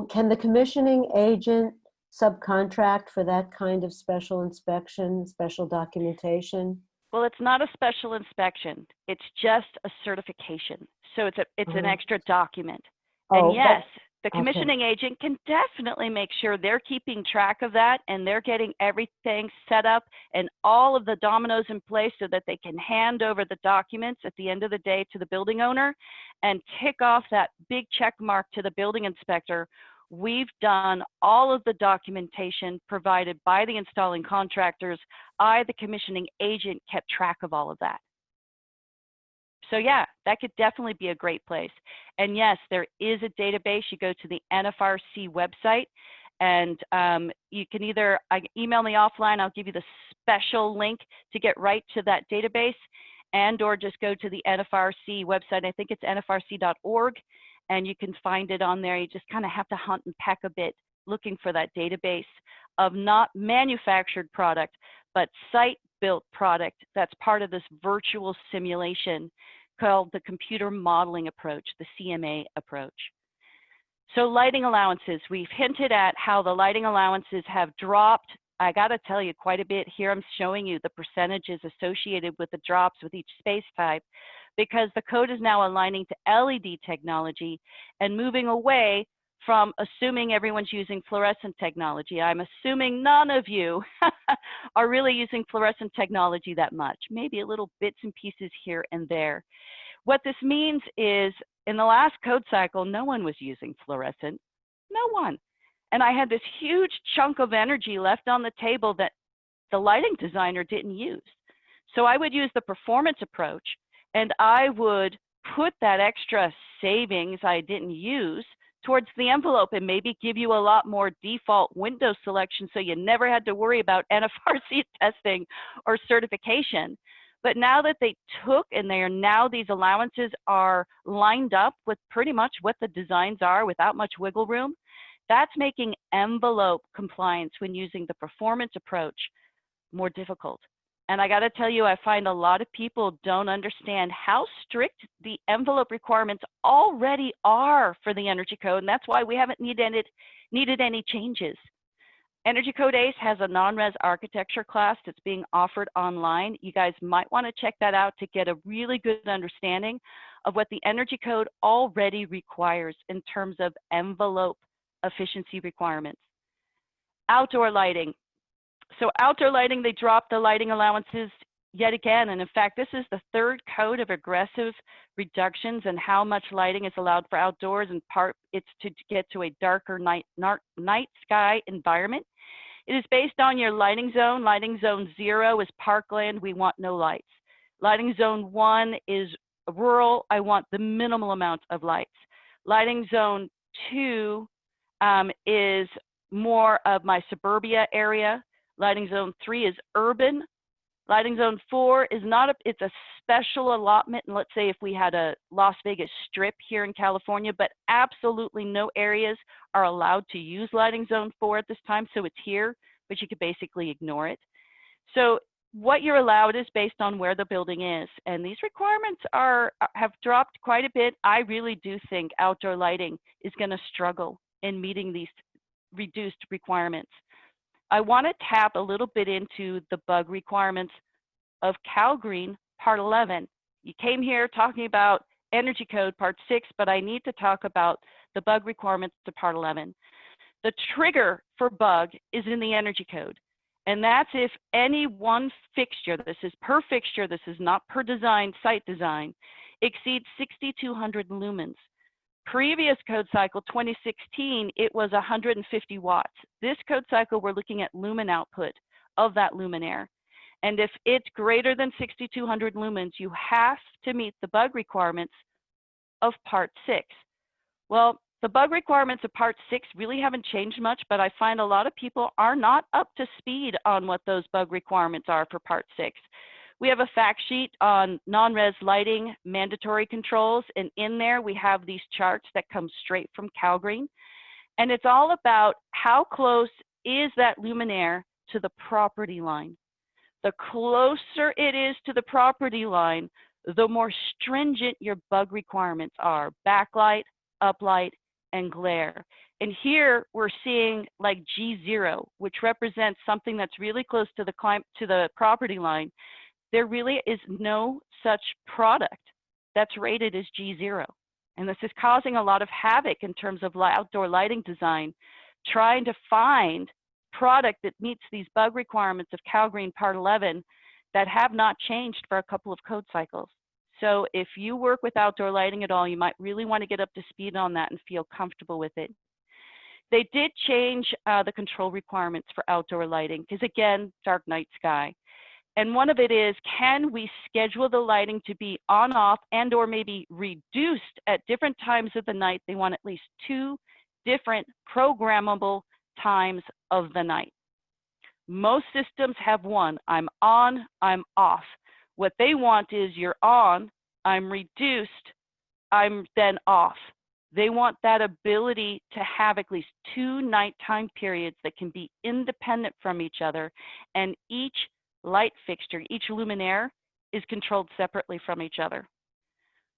can the commissioning agent subcontract for that kind of special inspection, special documentation? Well, it's not a special inspection. It's just a certification. So it's an extra document. Oh, and yes, the commissioning agent can definitely make sure they're keeping track of that and they're getting everything set up and all of the dominoes in place so that they can hand over the documents at the end of the day to the building owner and tick off that big check mark to the building inspector. We've done all of the documentation provided by the installing contractors. I, the commissioning agent, kept track of all of that. So yeah, that could definitely be a great place. And yes, there is a database. You go to the NFRC website and you can either email me offline. I'll give you the special link to get right to that database, and or just go to the NFRC website. I think it's nfrc.org, and you can find it on there. You just kind of have to hunt and peck a bit looking for that database of not manufactured product, but site-built product that's part of this virtual simulation called the computer modeling approach, the CMA approach. So lighting allowances, we've hinted at how the lighting allowances have dropped. I gotta tell you quite a bit here. I'm showing you the percentages associated with the drops with each space type, because the code is now aligning to LED technology and moving away from assuming everyone's using fluorescent technology. I'm assuming none of you are really using fluorescent technology that much, maybe a little bits and pieces here and there. What this means is in the last code cycle, no one was using fluorescent, no one. And I had this huge chunk of energy left on the table that the lighting designer didn't use. So I would use the performance approach, and I would put that extra savings I didn't use towards the envelope and maybe give you a lot more default window selection so you never had to worry about NFRC testing or certification. But now that they took and they are now, these allowances are lined up with pretty much what the designs are without much wiggle room, that's making envelope compliance when using the performance approach more difficult. And I got to tell you, I find a lot of people don't understand how strict the envelope requirements already are for the Energy Code, and that's why we haven't needed any changes. Energy Code ACE has a non-res architecture class that's being offered online. You guys might want to check that out to get a really good understanding of what the Energy Code already requires in terms of envelope efficiency requirements. Outdoor lighting. So outdoor lighting, they dropped the lighting allowances yet again. And in fact, this is the third code of aggressive reductions in how much lighting is allowed for outdoors. In part, it's to get to a darker night sky environment. It is based on your lighting zone. Lighting zone 0 is parkland. We want no lights. Lighting zone 1 is rural. I want the minimal amount of lights. Lighting zone 2 is more of my suburbia area. Lighting zone 3 is urban. Lighting zone 4 is not it's a special allotment. And let's say if we had a Las Vegas strip here in California, but absolutely no areas are allowed to use lighting zone 4 at this time. So it's here, but you could basically ignore it. So what you're allowed is based on where the building is. And these requirements have dropped quite a bit. I really do think outdoor lighting is going to struggle in meeting these reduced requirements. I want to tap a little bit into the bug requirements of Cal Green Part 11. You came here talking about Energy Code Part 6, but I need to talk about the bug requirements to Part 11. The trigger for bug is in the Energy Code, and that's if any one fixture, this is per fixture, this is not per design, site design, exceeds 6,200 lumens. Previous code cycle, 2016, it was 150 watts. This code cycle, we're looking at lumen output of that luminaire. And if it's greater than 6,200 lumens, you have to meet the bug requirements of Part 6. Well, the bug requirements of Part 6 really haven't changed much, but I find a lot of people are not up to speed on what those bug requirements are for Part 6. We have a fact sheet on non-res lighting mandatory controls, and in there we have these charts that come straight from Cal Green. And it's all about how close is that luminaire to the property line. The closer it is to the property line, the more stringent your bug requirements are: backlight, uplight, and glare. And here we're seeing like G0, which represents something that's really close to the property line. There really is no such product that's rated as G0. And this is causing a lot of havoc in terms of outdoor lighting design, trying to find product that meets these bug requirements of Cal Green Part 11 that have not changed for a couple of code cycles. So if you work with outdoor lighting at all, you might really want to get up to speed on that and feel comfortable with it. They did change the control requirements for outdoor lighting, because again, dark night sky. And one of it is, can we schedule the lighting to be on, off, and or maybe reduced at different times of the night? They want at least 2 different programmable times of the night. Most systems have one: I'm on, I'm off. What they want is you're on, I'm reduced, I'm then off. They want that ability to have at least 2 nighttime periods that can be independent from each other, and each light fixture, each luminaire, is controlled separately from each other.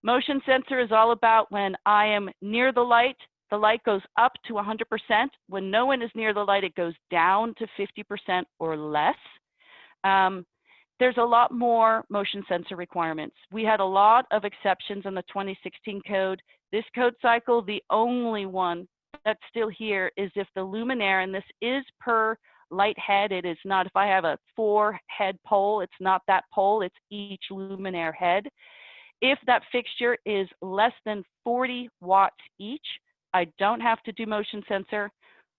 Motion sensor is all about when I am near the light goes up to 100%. When no one is near the light, it goes down to 50% or less. There's a lot more motion sensor requirements. We had a lot of exceptions in the 2016 code. This code cycle, the only one that's still here is if the luminaire, and this is per light head, it is not, if I have a 4-head pole, it's not that pole, it's each luminaire head. If that fixture is less than 40 watts each, I don't have to do motion sensor.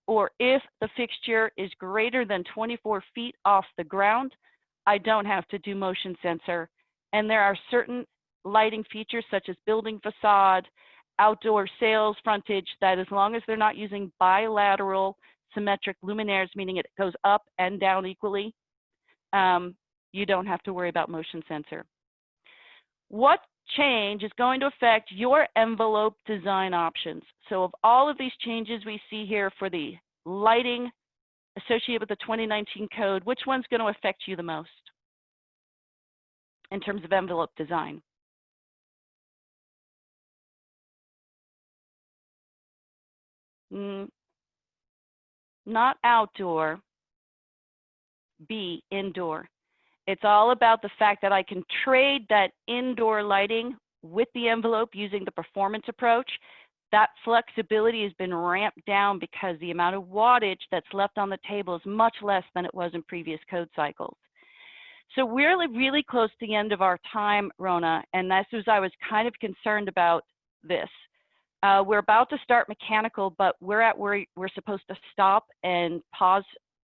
Or if the fixture is greater than 24 feet off the ground, I don't have to do motion sensor. And there are certain lighting features such as building facade, outdoor sales frontage, that as long as they're not using bilateral symmetric luminaires, meaning it goes up and down equally, you don't have to worry about motion sensor. What change is going to affect your envelope design options? So of all of these changes we see here for the lighting associated with the 2019 code, which one's going to affect you the most in terms of envelope design? Not outdoor, B, indoor. It's all about the fact that I can trade that indoor lighting with the envelope using the performance approach. That flexibility has been ramped down because the amount of wattage that's left on the table is much less than it was in previous code cycles. So we're really close to the end of our time, Rona, and that's as I was kind of concerned about this. We're about to start mechanical, but we're at where we're supposed to stop and pause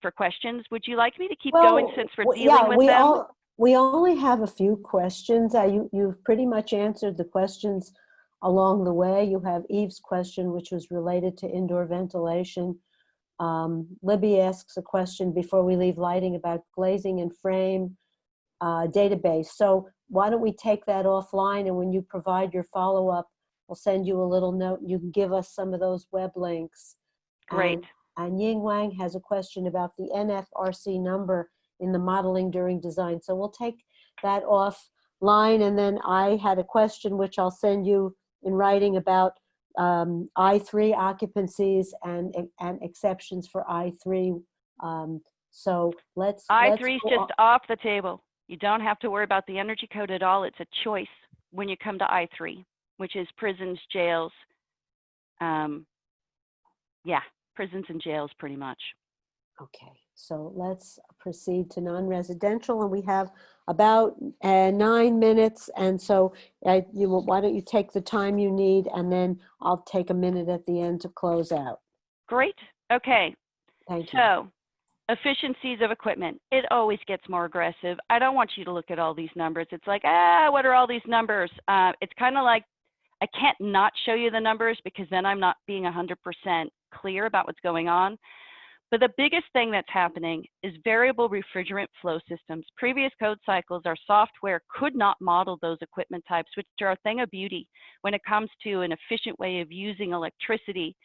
for questions. Would you like me to keep going since we're dealing with them? We only have a few questions. You've pretty much answered the questions along the way. You have Eve's question, which was related to indoor ventilation. Libby asks a question before we leave lighting about glazing and frame database. So why don't we take that offline, and when you provide your follow-up, we'll send you a little note and you can give us some of those web links. Great. And Ying Wang has a question about the NFRC number in the modeling during design. So we'll take that offline. And then I had a question, which I'll send you in writing, about I3 occupancies and exceptions for I3. So let's I3 is just off the table. You don't have to worry about the energy code at all. It's a choice when you come to I3, which is prisons, jails. Yeah, prisons and jails pretty much. Okay, so let's proceed to non-residential, and we have about 9 minutes, and so why don't you take the time you need, and then I'll take a minute at the end to close out. Great. Okay. Thank you. So, efficiencies of equipment. It always gets more aggressive. I don't want you to look at all these numbers. It's like, what are all these numbers? It's kind of like, I can't not show you the numbers because then I'm not being 100% clear about what's going on. But the biggest thing that's happening is variable refrigerant flow systems. Previous code cycles, our software could not model those equipment types, which are a thing of beauty when it comes to an efficient way of using electricity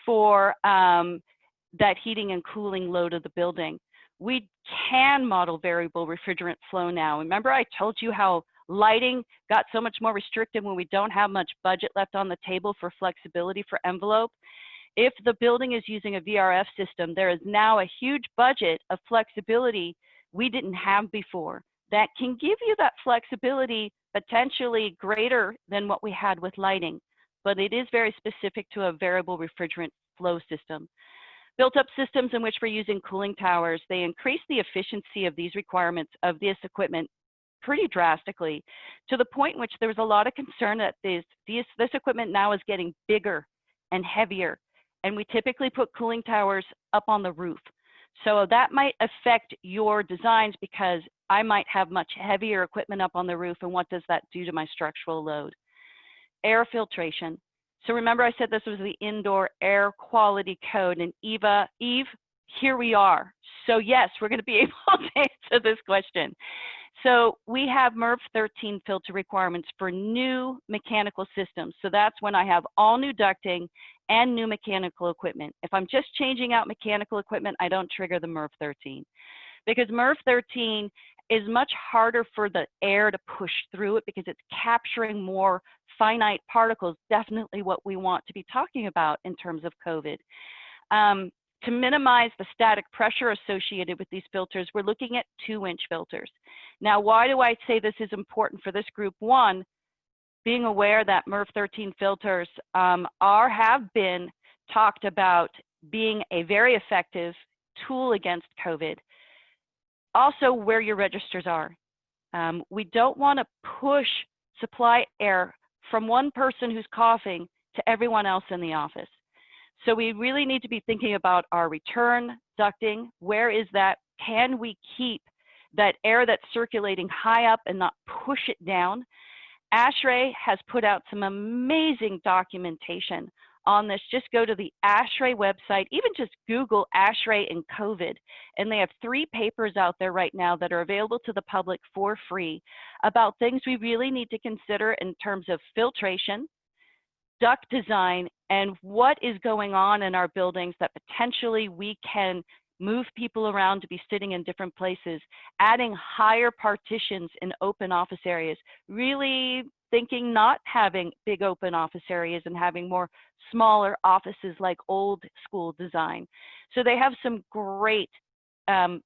for that heating and cooling load of the building. We can model variable refrigerant flow now. Remember I told you how lighting got so much more restricted when we don't have much budget left on the table for flexibility for envelope? If the building is using a VRF system, there is now a huge budget of flexibility we didn't have before that can give you that flexibility potentially greater than what we had with lighting, but it is very specific to a variable refrigerant flow system. Built-up systems in which we're using cooling towers, they increase the efficiency of these requirements of this equipment pretty drastically, to the point in which there was a lot of concern that this equipment now is getting bigger and heavier. And we typically put cooling towers up on the roof. So that might affect your designs because I might have much heavier equipment up on the roof, and what does that do to my structural load? Air filtration. So remember I said this was the indoor air quality code, and Eve, here we are. So yes, we're going to be able to answer this question. So we have MERV 13 filter requirements for new mechanical systems. So that's when I have all new ducting and new mechanical equipment. If I'm just changing out mechanical equipment, I don't trigger the MERV 13. Because MERV 13 is much harder for the air to push through it because it's capturing more finite particles, definitely what we want to be talking about in terms of COVID. To minimize the static pressure associated with these filters, we're looking at 2-inch filters. Now, why do I say this is important for this group? One, being aware that MERV 13 filters have been talked about being a very effective tool against COVID. Also, where your registers are. We don't want to push supply air from one person who's coughing to everyone else in the office. So we really need to be thinking about our return ducting. Where is that? Can we keep that air that's circulating high up and not push it down? ASHRAE has put out some amazing documentation on this. Just go to the ASHRAE website, even just Google ASHRAE and COVID, and they have 3 papers out there right now that are available to the public for free about things we really need to consider in terms of filtration, duct design, and what is going on in our buildings that potentially we can move people around to be sitting in different places, adding higher partitions in open office areas, really thinking not having big open office areas and having more smaller offices like old school design. So they have some great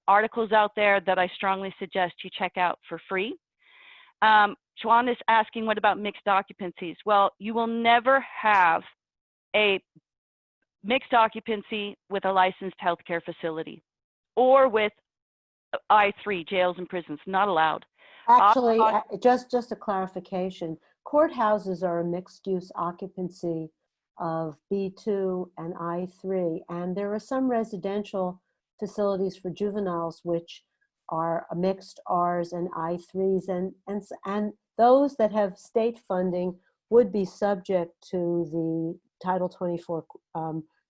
articles out there that I strongly suggest you check out for free. Juan is asking, what about mixed occupancies? Well, you will never have a mixed occupancy with a licensed healthcare facility or with I3, jails and prisons, not allowed. Actually, just a clarification, courthouses are a mixed-use occupancy of B2 and I3, and there are some residential facilities for juveniles which are mixed Rs and I3s, and those that have state funding would be subject to the Title 24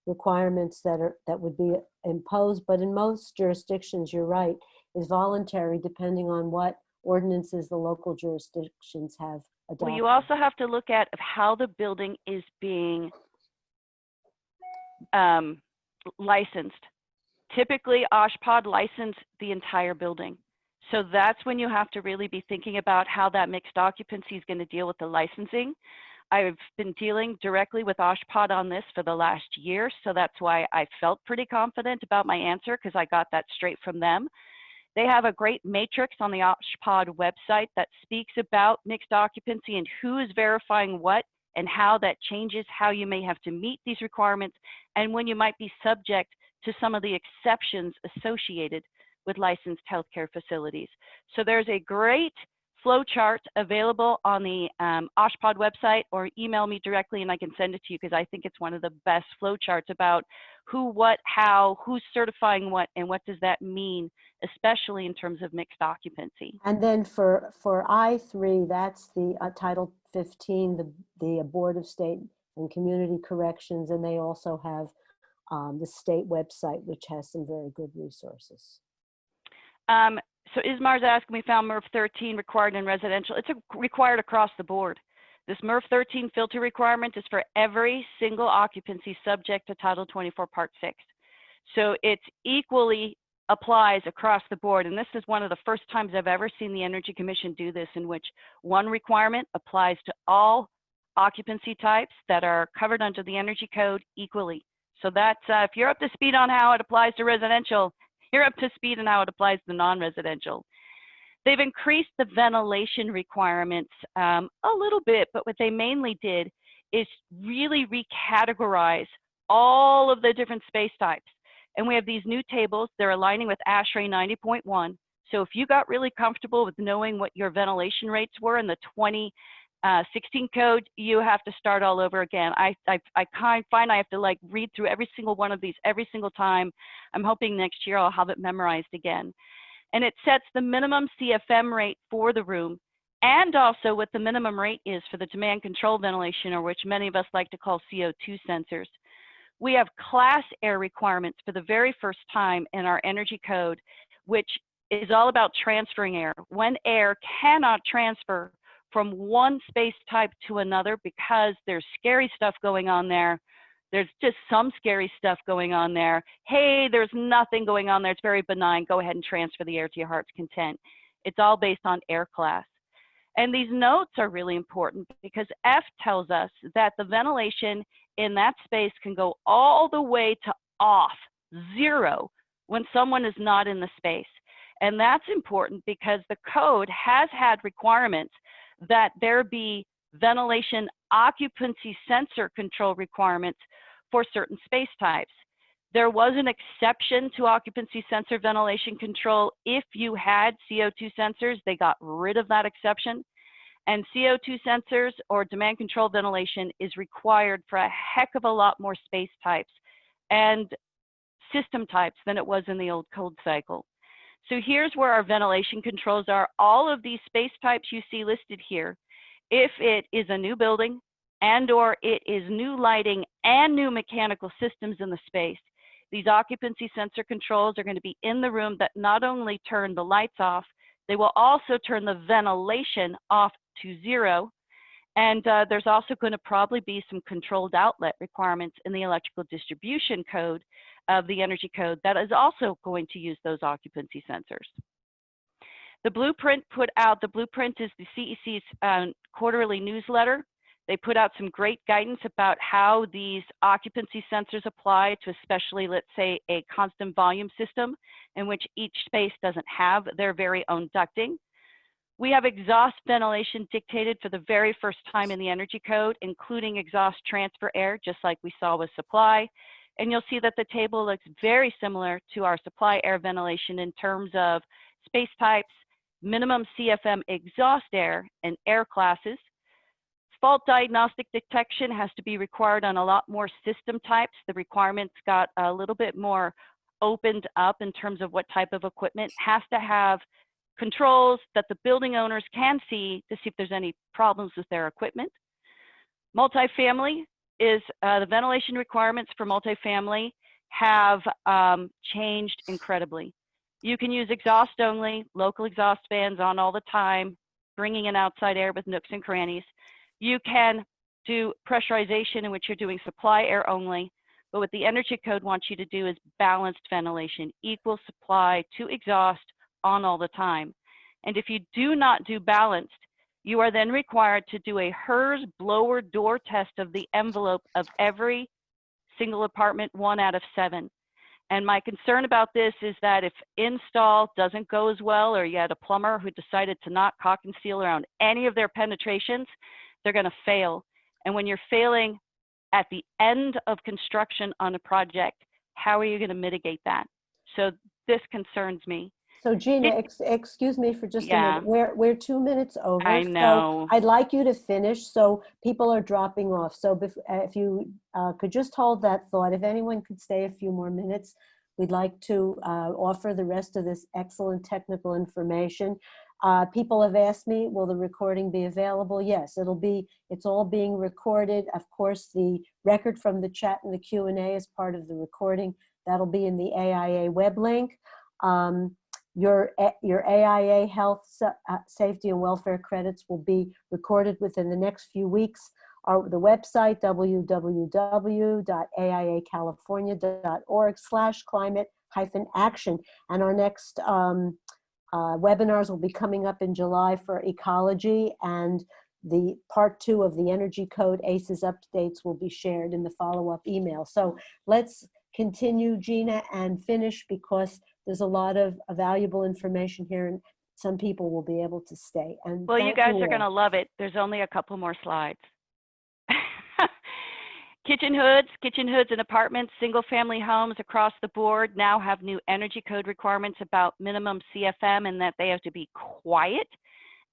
requirements that would be imposed, but in most jurisdictions, you're right, is voluntary depending on what ordinances the local jurisdictions have adopted. Well, you also have to look at how the building is being licensed. Typically, OSHPD license the entire building. So that's when you have to really be thinking about how that mixed occupancy is going to deal with the licensing. I've been dealing directly with OSHPD on this for the last year, so that's why I felt pretty confident about my answer, because I got that straight from them. They have a great matrix on the OSHPD website that speaks about mixed occupancy and who is verifying what and how that changes, how you may have to meet these requirements, and when you might be subject to some of the exceptions associated with licensed healthcare facilities. So there's a great flow chart available on the OSHPD website, or email me directly and I can send it to you, because I think it's one of the best flow charts about who, what, how, who's certifying what, and what does that mean, especially in terms of mixed occupancy. And then for I3, that's the Title 15, the Board of State and Community Corrections, and they also have the state website, which has some very good resources. So Ismar's asking, we found MERV 13 required in residential. It's required across the board. This MERV 13 filter requirement is for every single occupancy subject to Title 24 Part 6. So it equally applies across the board. And this is one of the first times I've ever seen the Energy Commission do this, in which one requirement applies to all occupancy types that are covered under the Energy Code equally. So that's, if you're up to speed on how it applies to residential, you're up to speed on how it applies to non-residential. They've increased the ventilation requirements a little bit, but what they mainly did is really recategorize all of the different space types. And we have these new tables. They're aligning with ASHRAE 90.1. So if you got really comfortable with knowing what your ventilation rates were in the 2016 code, you have to start all over again. I find I have to like read through every single one of these every single time. I'm hoping next year I'll have it memorized again. And it sets the minimum CFM rate for the room, and also what the minimum rate is for the demand control ventilation, or which many of us like to call CO2 sensors. We have class air requirements for the very first time in our energy code, which is all about transferring air. When air cannot transfer from one space type to another because there's scary stuff going on there. There's just some scary stuff going on there. Hey, there's nothing going on there. It's very benign. Go ahead and transfer the air to your heart's content. It's all based on air class. And these notes are really important because F tells us that the ventilation in that space can go all the way to off, 0, when someone is not in the space. And that's important because the code has had requirements that there be ventilation occupancy sensor control requirements for certain space types. There was an exception to occupancy sensor ventilation control if you had CO2 sensors. They got rid of that exception. And CO2 sensors or demand control ventilation is required for a heck of a lot more space types and system types than it was in the old code cycle. So here's where our ventilation controls are. All of these space types you see listed here, if it is a new building and or it is new lighting and new mechanical systems in the space, these occupancy sensor controls are going to be in the room that not only turn the lights off, they will also turn the ventilation off to 0. And there's also going to probably be some controlled outlet requirements in the electrical distribution code of the energy code that is also going to use those occupancy sensors. The blueprint is the CEC's quarterly newsletter. They put out some great guidance about how these occupancy sensors apply to especially, let's say, a constant volume system in which each space doesn't have their very own ducting. We have exhaust ventilation dictated for the very first time in the energy code, including exhaust transfer air, just like we saw with supply. And you'll see that the table looks very similar to our supply air ventilation in terms of space types, minimum CFM exhaust air, and air classes. Fault diagnostic detection has to be required on a lot more system types. The requirements got a little bit more opened up in terms of what type of equipment has to have controls that the building owners can see to see if there's any problems with their equipment. Multifamily is the ventilation requirements for multifamily have changed incredibly. You can use exhaust only, local exhaust fans on all the time, bringing in outside air with nooks and crannies. You can do pressurization in which you're doing supply air only, but what the energy code wants you to do is balanced ventilation, equal supply to exhaust on all the time. And if you do not do balanced, you are then required to do a HERS blower door test of the envelope of every single apartment, 1 out of 7. And my concern about this is that if install doesn't go as well, or you had a plumber who decided to not caulk and seal around any of their penetrations, they're going to fail. And when you're failing at the end of construction on a project, how are you going to mitigate that? So this concerns me. So Gina, excuse me for just a Yeah. minute. We're 2 minutes over. I know. So I'd like you to finish. So people are dropping off. So if you could just hold that thought. If anyone could stay a few more minutes, we'd like to offer the rest of this excellent technical information. People have asked me, will the recording be available? Yes, it's all being recorded. Of course, the record from the chat and the Q&A is part of the recording. That'll be in the AIA web link. Your AIA health, safety, and welfare credits will be recorded within the next few weeks. The website, www.aiacalifornia.org/climate-action. And our next webinars will be coming up in July for ecology, and the part 2 of the energy code ACES updates will be shared in the follow-up email. So let's continue, Gina, and finish, because there's a lot of valuable information here, and some people will be able to stay. And well, you guys are going to love it. There's only a couple more slides. Kitchen hoods in apartments, single-family homes across the board now have new energy code requirements about minimum CFM, and that they have to be quiet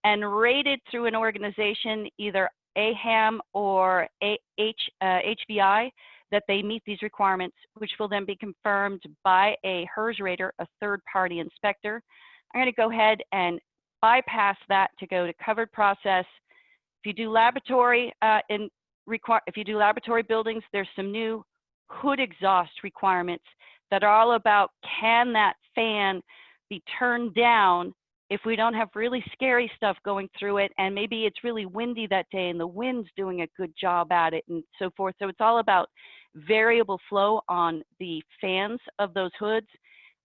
and rated through an organization, either AHAM or HVI, that they meet these requirements, which will then be confirmed by a HERS rater, a third-party inspector. I'm going to go ahead and bypass that to go to covered process. If you do laboratory buildings, there's some new hood exhaust requirements that are all about, can that fan be turned down if we don't have really scary stuff going through it, and maybe it's really windy that day and the wind's doing a good job at it, and so forth. So it's all about variable flow on the fans of those hoods.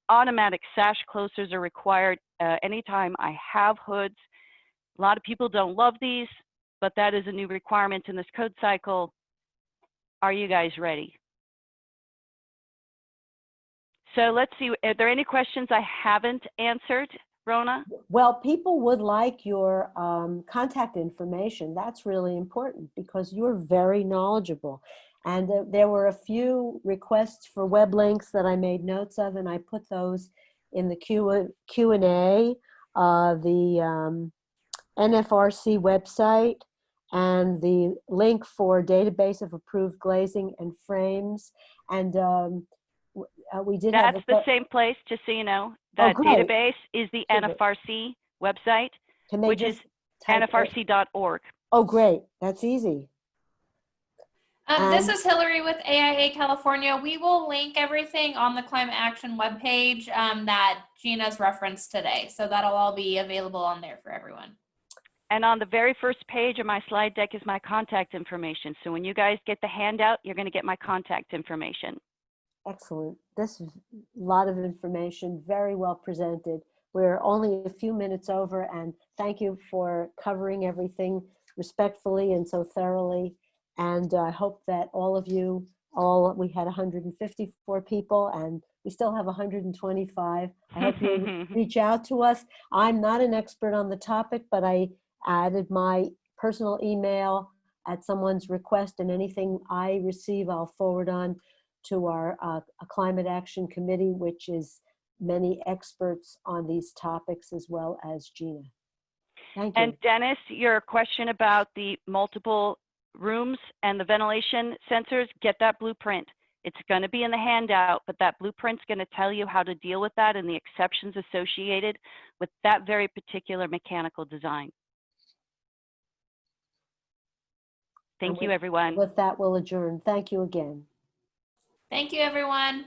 Automatic sash closers are required anytime I have hoods. A lot of people don't love these, but that is a new requirement in this code cycle. Are you guys ready? So let's see, are there any questions I haven't answered, Rona? Well, people would like your contact information. That's really important, because you're very knowledgeable. And there were a few requests for web links that I made notes of, and I put those in the Q&A. NFRC website and the link for database of approved glazing and frames. And we did have That's the same place, just so you know. Oh, That great. database is the Sure. NFRC website, Can they which just is type it? nfrc.org. Oh, great. That's easy. This is Hillary with AIA California. We will link everything on the Climate Action webpage that Gina's referenced today. So that'll all be available on there for everyone. And on the very first page of my slide deck is my contact information. So when you guys get the handout, you're going to get my contact information. Excellent. This is a lot of information, very well presented. We're only a few minutes over, and thank you for covering everything respectfully and so thoroughly. And I hope that all of you, we had 154 people and we still have 125. I hope you reach out to us. I'm not an expert on the topic, but I added my personal email at someone's request, and anything I receive, I'll forward on to our Climate Action Committee, which is many experts on these topics, as well as Gina. Thank you. And Dennis, your question about the multiple rooms and the ventilation sensors, get that blueprint. It's going to be in the handout, but that blueprint's going to tell you how to deal with that and the exceptions associated with that very particular mechanical design. Thank you, everyone. With that, we'll adjourn. Thank you again. Thank you, everyone.